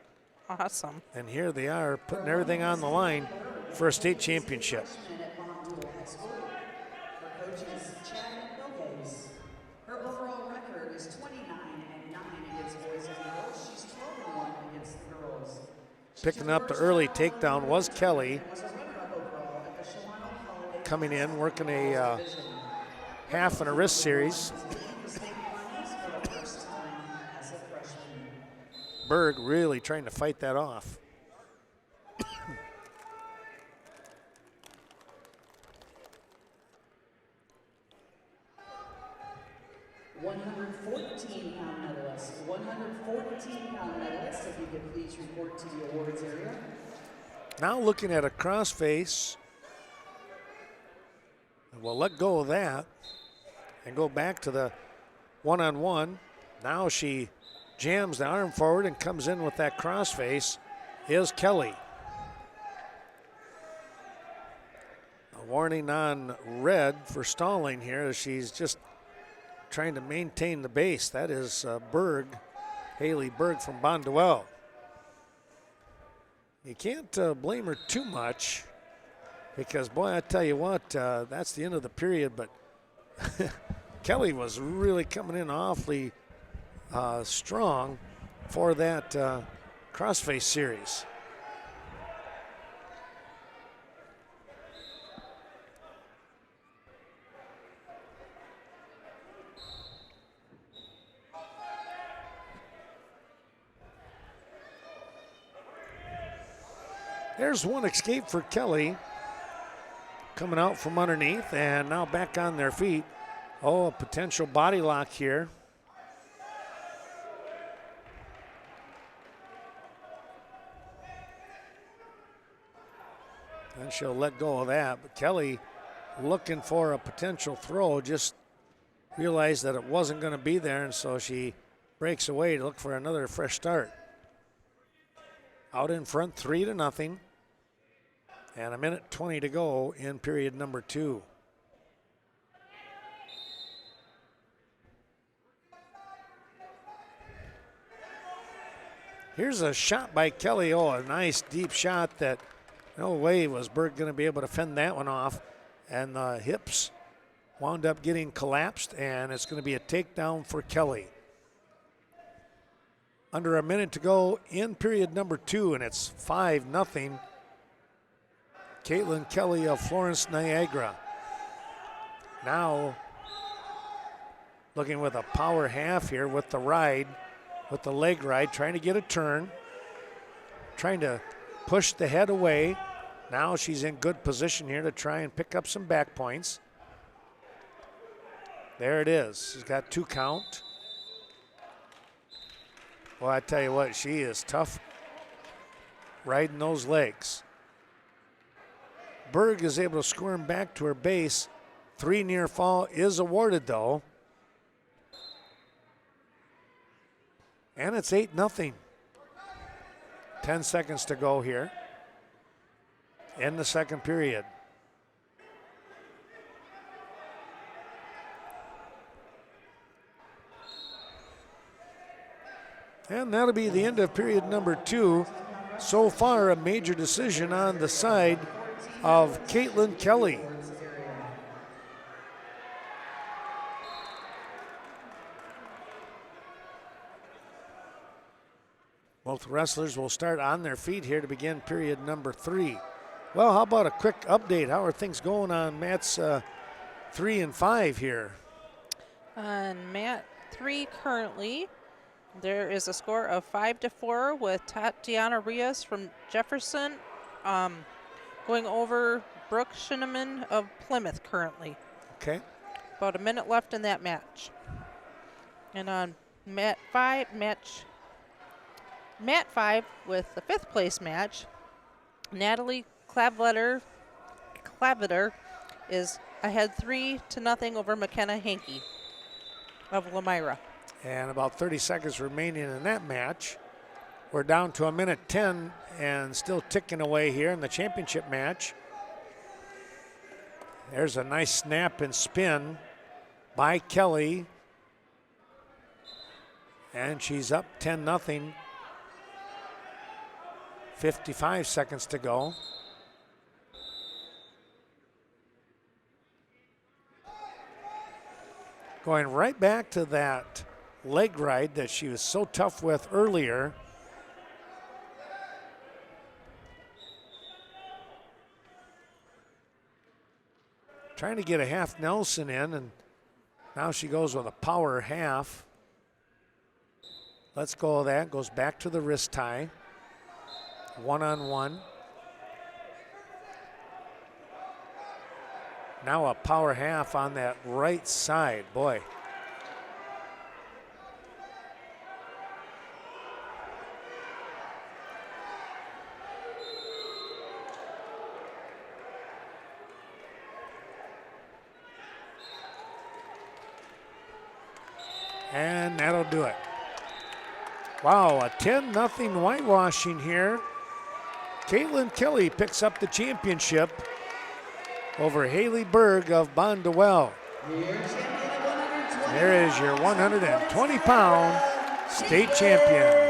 Awesome. And here they are putting everything on the line for a state championship. Her overall record is 29-9 against boys and girls. She's 12-1 against the girls. Picking up the early takedown was Kelly. Coming in, working a half and a wrist series. Berg really trying to fight that off. 114-pound medalist. If you could please report to the awards area. Now looking at a crossface. We'll let go of that and go back to the one-on-one. Now she jams the arm forward and comes in with that crossface. Is Kelly. A warning on red for stalling here as she's just trying to maintain the base. That is Haley Berg from Bonduelle. You can't blame her too much because, boy, I tell you what, that's the end of the period, but Kelly was really coming in awfully strong for that crossface series. There's one escape for Kelly coming out from underneath and now back on their feet. Oh, a potential body lock here. And she'll let go of that. But Kelly looking for a potential throw, just realized that it wasn't going to be there, and so she breaks away to look for another fresh start. Out in front, 3-0. And a minute 20 to go in period number 2. Here's a shot by Kelly. Oh, a nice deep shot that no way was Berg going to be able to fend that one off. And the hips wound up getting collapsed, and it's going to be a takedown for Kelly. Under a minute to go in period number 2, and it's 5-0. Caitlin Kelly of Florence Niagara. Now looking with a power half here with the ride, with the leg ride, trying to get a turn, trying to push the head away. Now she's in good position here to try and pick up some back points. There it is. She's got 2 count. Well, I tell you what, she is tough riding those legs. Berg is able to squirm back to her base. 3 near fall is awarded though. And it's 8-0. 10 seconds to go here in the second period. And that'll be the end of period number 2. So far, a major decision on the side of Caitlin Kelly. Both wrestlers will start on their feet here to begin period number 3. Well, how about a quick update? How are things going on Matt's 3 and 5 here? On Mat 3 currently, there is a score of 5-4 with Tatiana Rios from Jefferson going over Brooke Shinneman of Plymouth currently. Okay. About a minute left in that match. And on Mat 5 with the 5th place match, Natalie Clavetter is ahead 3-0 over McKenna Hankey of Lamira. And about 30 seconds remaining in that match. We're down to a minute 10 and still ticking away here in the championship match. There's a nice snap and spin by Kelly. And she's up 10-0. 55 seconds to go. Going right back to that leg ride that she was so tough with earlier. Trying to get a half Nelson in, and now she goes with a power half. Let's go of that. Goes back to the wrist tie. 1-on-1. Now a power half on that right side. Boy. And that'll do it. Wow, a 10-0 whitewashing here. Caitlin Kelly picks up the championship over Haley Berg of Bondwell. There is your 120-pound state champion.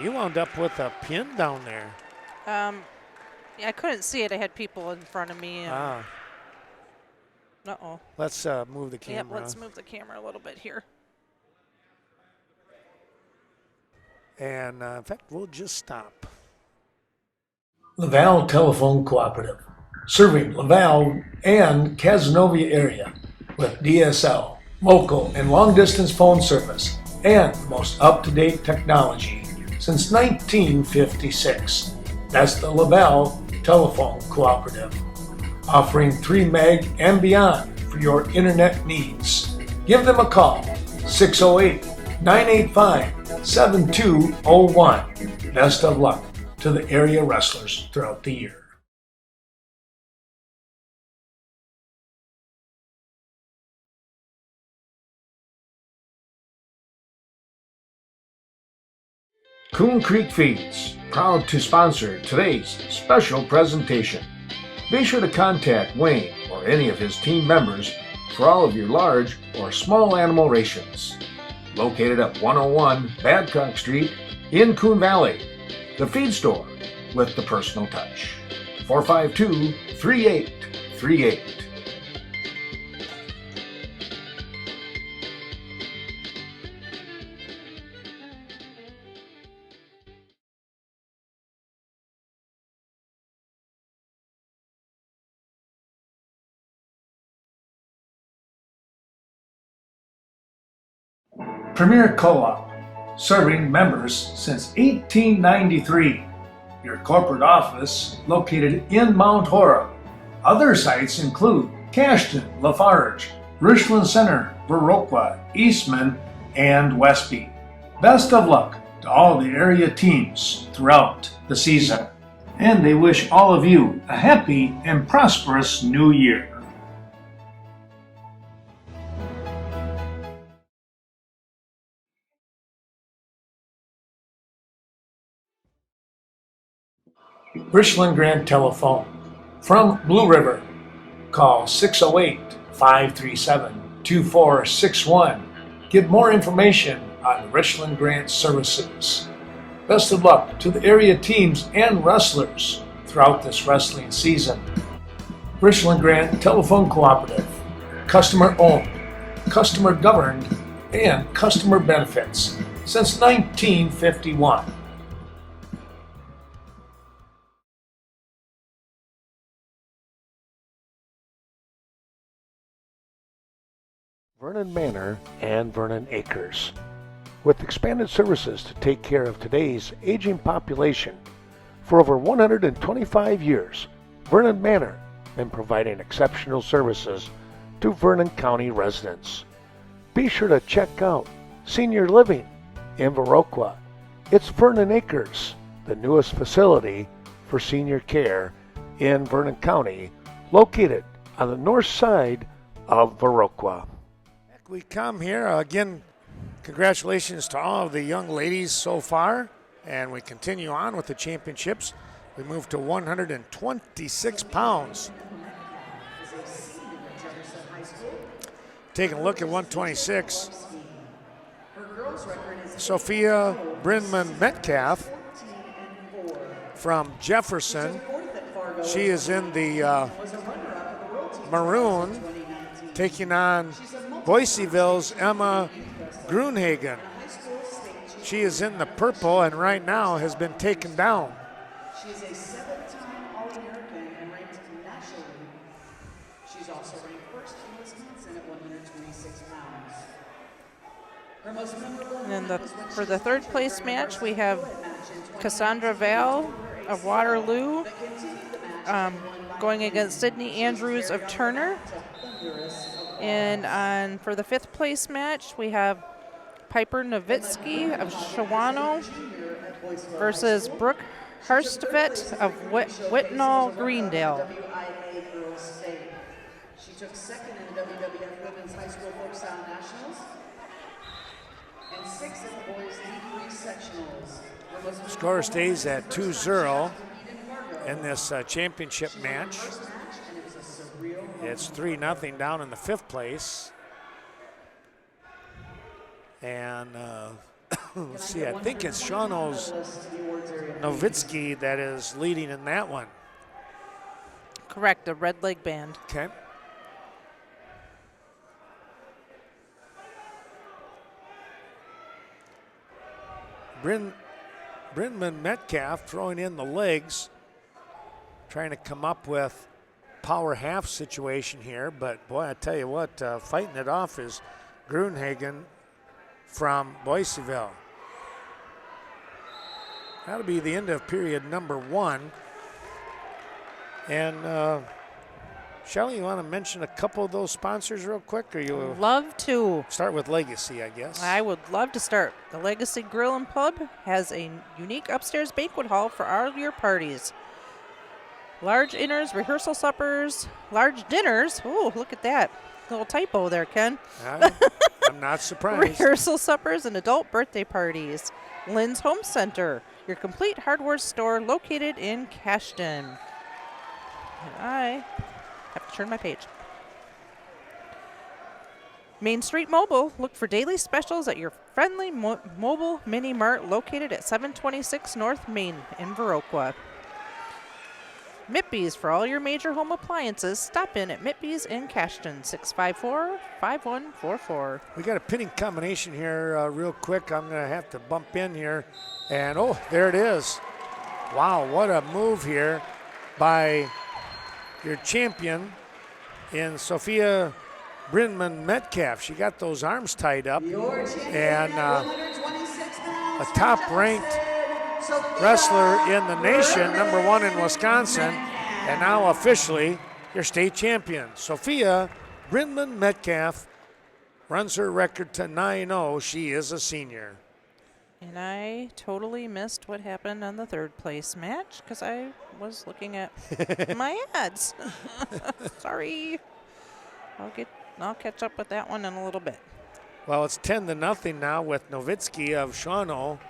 You wound up with a pin down there. Yeah, I couldn't see it. I had people in front of me. And Uh-oh. Let's move the camera. Yep, let's move the camera a little bit here. And in fact, we'll just stop. Laval Telephone Cooperative, serving Laval and Casanova area with DSL, local and long-distance phone service, and the most up-to-date technology since 1956. That's the Laval Telephone Cooperative, offering 3 meg and beyond for your internet needs. Give them a call, 608-985-7201. Best of luck to the area wrestlers throughout the year. Coon Creek Feeds, proud to sponsor today's special presentation. Be sure to contact Wayne or any of his team members for all of your large or small animal rations. Located at 101 Babcock Street in Coon Valley, the feed store with the personal touch. 452-3838. Premier Co-op, serving members since 1893. Your corporate office located in Mount Horeb. Other sites include Cashton, Lafarge, Richland Center, Viroqua, Eastman, and Westby. Best of luck to all the area teams throughout the season. And they wish all of you a happy and prosperous new year. Richland Grant Telephone. From Blue River, call 608-537-2461. Get more information on Richland Grant services. Best of luck to the area teams and wrestlers throughout this wrestling season. Richland Grant Telephone Cooperative. Customer owned, customer governed, and customer benefits since 1951. Vernon Manor and Vernon Acres. With expanded services to take care of today's aging population, for over 125 years, Vernon Manor has been providing exceptional services to Vernon County residents. Be sure to check out Senior Living in Viroqua. It's Vernon Acres, the newest facility for senior care in Vernon County, located on the north side of Viroqua. We come here again. Congratulations to all of the young ladies so far, and we continue on with the championships. We move to 126 pounds. Taking a look at 126. Sophia Brinman Metcalf from Jefferson. She is in the maroon, taking on Boiseville's Emma Grunhagen. She is in the purple and right now has been taken down. She is a 7-time All-American and ranked nationally. She's also ranked first in Wisconsin at 126 pounds. Her most memorable And then for the third place match, we have Cassandra Val of Waterloo going against Sydney Andrews of Turner. And for the fifth place match, we have Piper Nowitzki of Shawano versus Brooke Hurstvedt of Whitnall Greendale. State. She took second in the WWF Women's High School Folk Style Nationals and sixth in the boys D3 sectionals. Score stays at 2-0 in this championship match. It's 3-0 down in the 5th place. And let's see, I think it's Shawno's Novitsky that is leading in that one. Correct, the Red Leg Band. Okay. Brynman Metcalf throwing in the legs, trying to come up with power half situation here, but boy, I tell you what, fighting it off is Grunhagen from Boisseville. That'll be the end of period number 1. And Shelley, you want to mention a couple of those sponsors real quick? Or you love to. Start with Legacy, I guess. I would love to start. The Legacy Grill and Pub has a unique upstairs banquet hall for all your parties. Large inners, rehearsal suppers, large dinners. Oh, look at that. Little typo there, Ken. I'm not surprised. Rehearsal suppers and adult birthday parties. Lynn's Home Center, your complete hardware store located in Cashton. And I have to turn my page. Main Street Mobile, look for daily specials at your friendly mobile mini mart located at 726 North Main in Viroqua. Mitbees, for all your major home appliances, stop in at Mitbees in Cashton, 654-5144. We got a pinning combination here real quick. I'm going to have to bump in here. And, oh, there it is. Wow, what a move here by your champion in Sophia Brynman Metcalf. She got those arms tied up. And a top-ranked wrestler in the nation, #1 in Wisconsin, and now officially your state champion. Sophia Brynman Metcalf runs her record to 9-0. She is a senior. And I totally missed what happened on the 3rd place match because I was looking at my ads. Sorry. I'll catch up with that one in a little bit. Well, it's 10-0 now with Novitsky of Shawano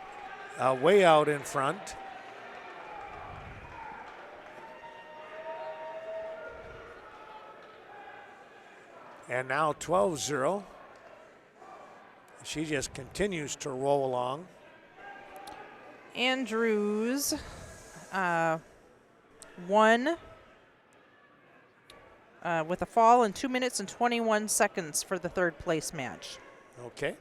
way out in front. And now 12-0. She just continues to roll along. Andrews won with a fall in 2 minutes and 21 seconds for the 3rd place match. Okay.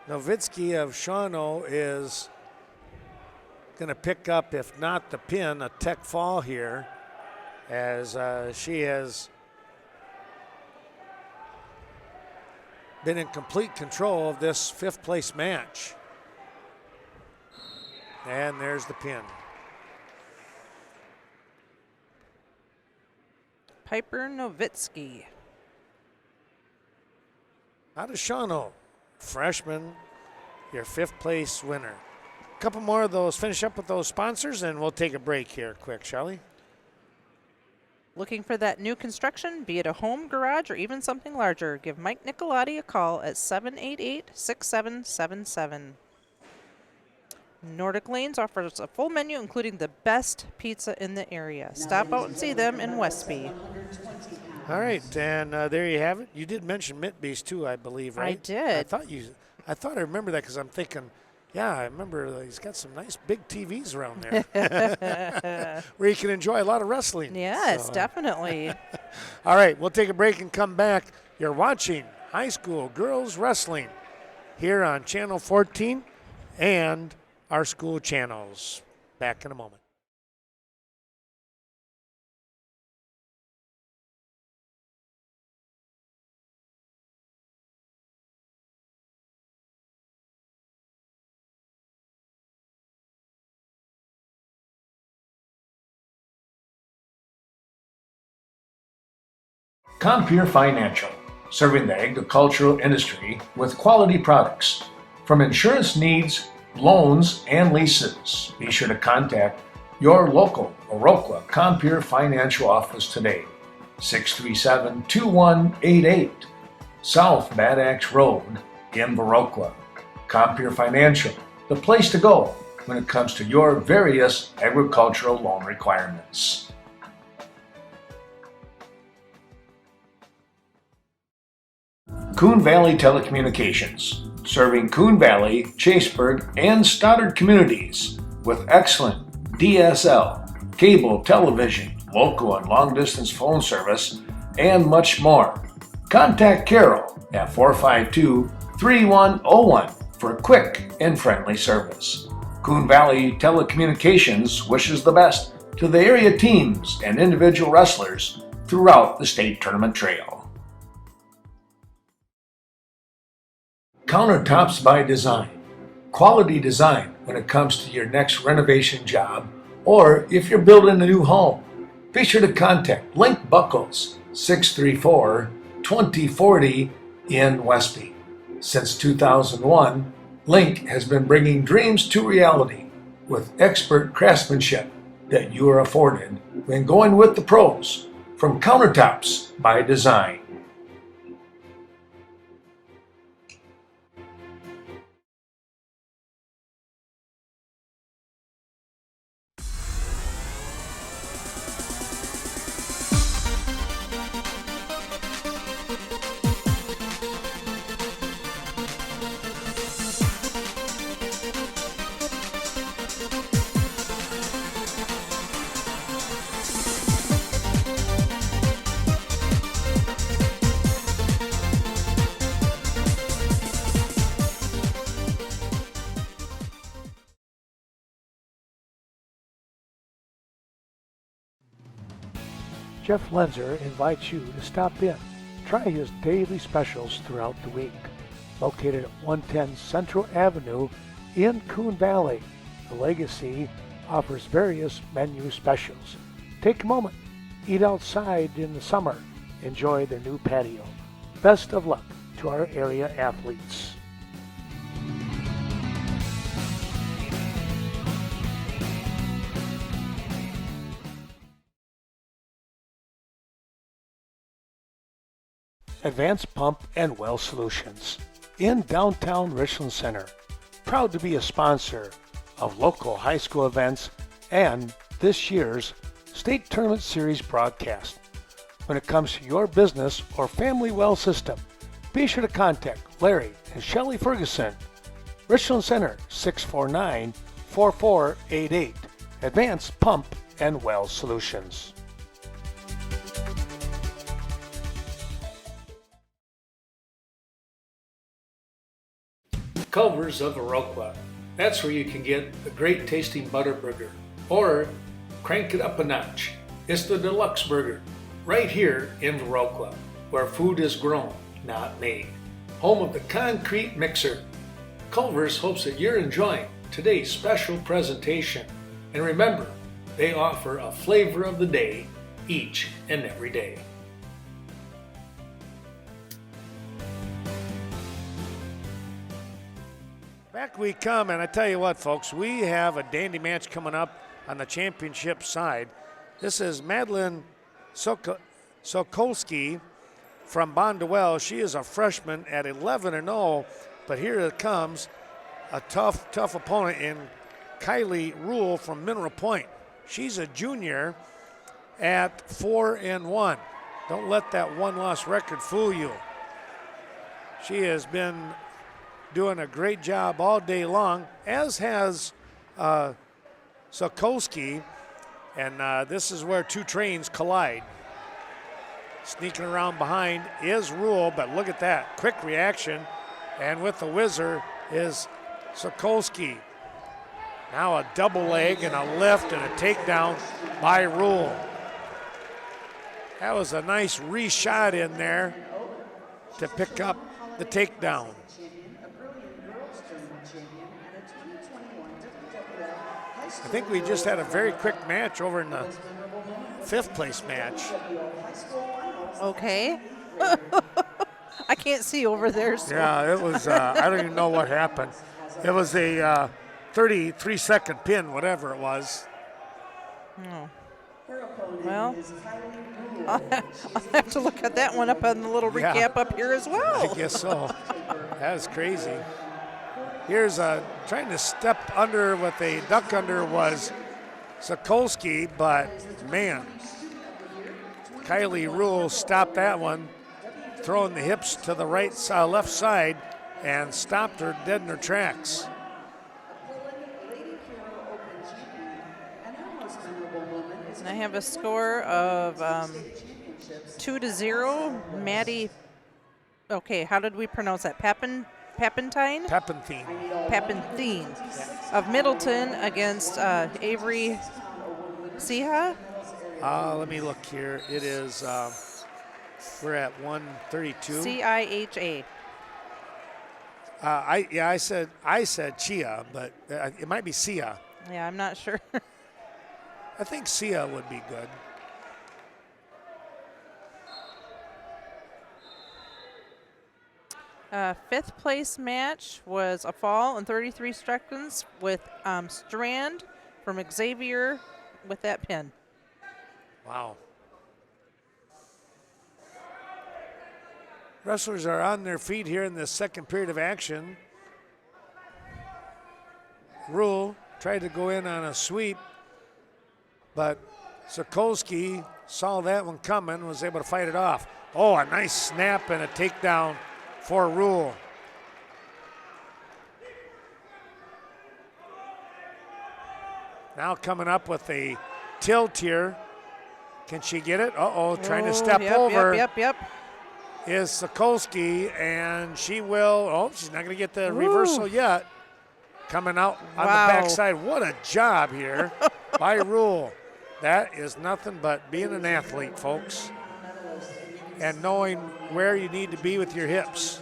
Novitsky of Shawano is going to pick up, if not the pin, a tech fall here, as she has been in complete control of this 5th place match. And there's the pin. Piper Novitsky. Out of Shawano, freshman, your 5th place winner. A couple more of those, finish up with those sponsors, and we'll take a break here quick, shall we? Looking for that new construction, be it a home, garage, or even something larger, give Mike Nicolotti a call at 788-6777. Nordic Lanes offers a full menu, including the best pizza in the area. Stop out and see them in Westby. All right, and there you have it. You did mention Mitbees too, I believe, right? I did. I thought I remember that because I'm thinking, yeah, I remember he's got some nice big TVs around there where you can enjoy a lot of wrestling. Yes, so, definitely. All right, we'll take a break and come back. You're watching high school girls wrestling here on Channel 14 and our school channels. Back in a moment. Compeer Financial, serving the agricultural industry with quality products. From insurance needs, loans, and leases. Be sure to contact your local Viroqua Compeer Financial Office today. 637-2188 South Bad Axe Road in Viroqua. Compeer Financial, the place to go when it comes to your various agricultural loan requirements. Coon Valley Telecommunications, serving Coon Valley, Chaseburg, and Stoddard communities with excellent DSL, cable television, local and long-distance phone service, and much more. Contact Carol at 452-3101 for a quick and friendly service. Coon Valley Telecommunications wishes the best to the area teams and individual wrestlers throughout the state tournament trail. Countertops by Design. Quality design when it comes to your next renovation job or if you're building a new home. Be sure to contact Link Buckles, 634-2040 in Westby. Since 2001, Link has been bringing dreams to reality with expert craftsmanship that you are afforded when going with the pros from Countertops by Design. Jeff Lenzer invites you to stop in. Try his daily specials throughout the week. Located at 110 Central Avenue in Coon Valley, the Legacy offers various menu specials. Take a moment, eat outside in the summer, enjoy their new patio. Best of luck to our area athletes. Advanced Pump and Well Solutions in downtown Richland Center. Proud to be a sponsor of local high school events and this year's State Tournament Series broadcast. When it comes to your business or family well system, be sure to contact Larry and Shelley Ferguson. Richland Center, 649-4488. Advanced Pump and Well Solutions. Culver's of Viroqua. That's where you can get a great tasting butter burger or crank it up a notch. It's the deluxe burger right here in Viroqua, where food is grown, not made. Home of the concrete mixer. Culver's hopes that you're enjoying today's special presentation. And remember, they offer a flavor of the day each and every day. Back we come, and I tell you what, folks, we have a dandy match coming up on the championship side. This is Madeline Sokolski from Bondwell. She is a freshman at 11-0, but here it comes, a tough opponent in Kylie Rule from Mineral Point. She's a junior at 4-1. Don't let that one-loss record fool you. She has been doing a great job all day long, as has Sokolski, and this is where two trains collide. Sneaking around behind is Rule, but look at that, quick reaction, and with the whizzer is Sokolski. Now a double leg and a lift and a takedown by Rule. That was a nice reshot in there to pick up the takedown. I think we just had a very quick match over in the fifth place match. Okay. I can't see over there. So. Yeah, it was, I don't even know what happened. It was a 33-second pin, whatever it was. Oh. Well, I'll have to look at that one up on the little recap up here as well. I guess so. That is crazy. Here's trying to step under what they duck under was Sokolsky, but man, Kylie Rule stopped that one, throwing the hips to the left side, and stopped her dead in her tracks. And I have a score of 2-0. Maddie, okay, how did we pronounce that? Papentine? Papentine of Middleton against Avery Siha. Let me look here. It is, we're at 132. CIHA. I said Chia, but it might be Sia. Yeah, I'm not sure. I think Sia would be good. Fifth place match was a fall in 33 seconds with Strand from Xavier with that pin. Wow. Wrestlers are on their feet here in the second period of action. Rule tried to go in on a sweep, but Sokolsky saw that one coming, was able to fight it off. Oh, a nice snap and a takedown for Rule. Now coming up with a tilt here. Can she get it? Uh-oh, trying to step over. Yep. Is Sokolsky, and she will. Oh, she's not going to get the reversal yet. Coming out on the backside. What a job here by Rule. That is nothing but being an athlete, folks, and knowing where you need to be with your hips.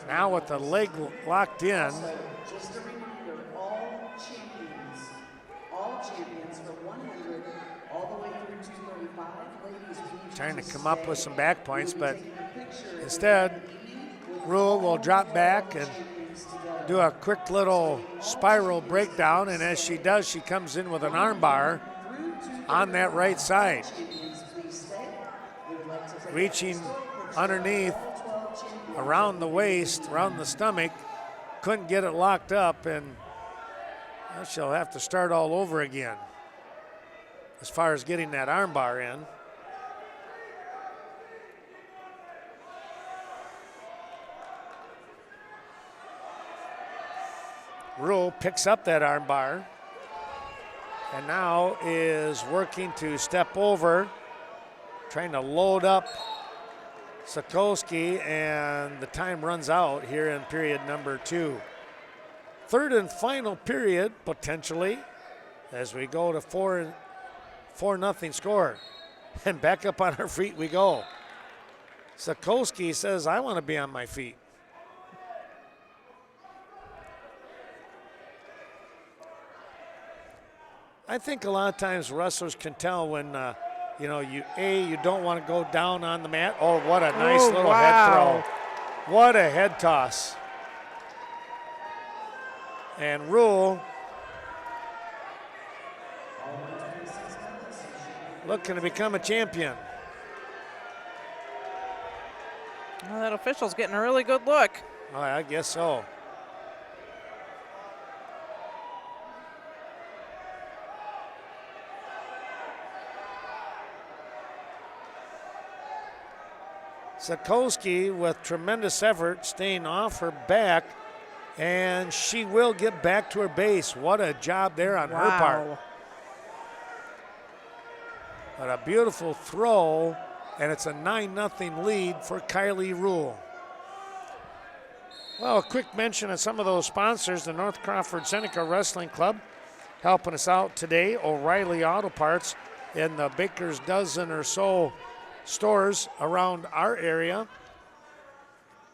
Now with the leg locked in. Just a reminder, all champions for 100, all the way through 235. Ladies, trying to come up with some back points, but instead, Rule will drop back and do a quick little spiral breakdown, and as she does, she comes in with an armbar on that right side. Reaching underneath, around the waist, around the stomach, couldn't get it locked up, and she'll have to start all over again as far as getting that armbar in. Rule picks up that armbar and now is working to step over, trying to load up Sokolsky, and the time runs out here in period number 2. Third and final period, potentially, as we go to 4-0 score. And back up on our feet we go. Sokolsky says, I want to be on my feet. I think a lot of times wrestlers can tell when, you don't want to go down on the mat. Oh, what a nice little head throw. What a head toss. And Rule looking to become a champion. Well, that official's getting a really good look. Oh, I guess so. Sokolsky with tremendous effort staying off her back, and she will get back to her base. What a job there on her part. But a beautiful throw, and it's a 9-0 lead for Kylie Rule. Well, a quick mention of some of those sponsors. The North Crawford Seneca Wrestling Club helping us out today. O'Reilly Auto Parts in the Baker's dozen or so stores around our area.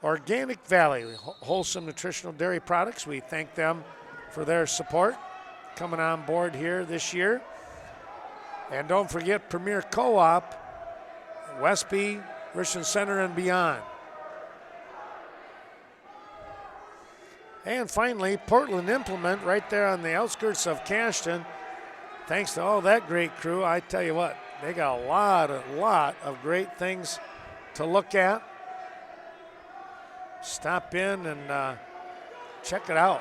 Organic Valley, wholesome nutritional dairy products. We thank them for their support coming on board here this year. And don't forget Premier Co-op, Westby, Richland Center, and beyond. And finally, Portland Implement right there on the outskirts of Cashton. Thanks to all that great crew, I tell you what, they got a lot of great things to look at. Stop in and check it out.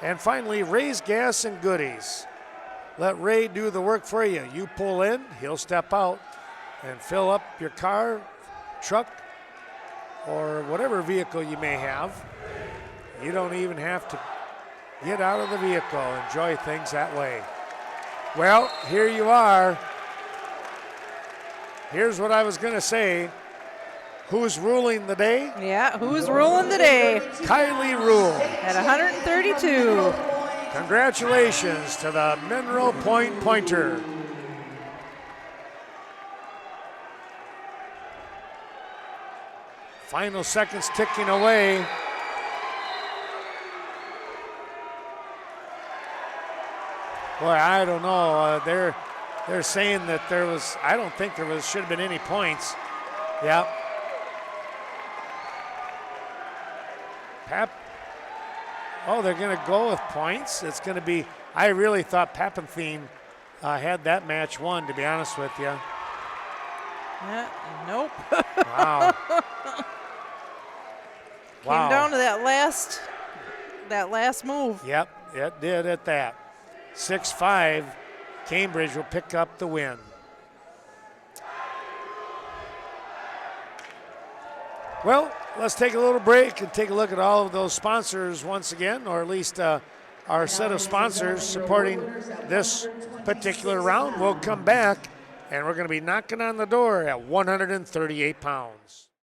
And finally, Ray's Gas and Goodies. Let Ray do the work for you. You pull in, he'll step out and fill up your car, truck, or whatever vehicle you may have. You don't even have to get out of the vehicle. Enjoy things that way. Well, here you are. Here's what I was going to say. Who's ruling the day? Yeah, who's ruling the day? Kylie Rule. At 132. Congratulations to the Monroe Point Pointer. Final seconds ticking away. Boy, I don't know. They're saying that there was, I don't think there was, should have been any points. Yep. Oh, they're going to go with points. It's going to be, I really thought Papenthine had that match won, to be honest with you. Nope. Wow. Came down to that last move. Yep, it did at that. 6-5, Cambridge will pick up the win. Well, let's take a little break and take a look at all of those sponsors once again, or at least our set of sponsors supporting this particular round. We'll come back, and we're going to be knocking on the door at 138 pounds.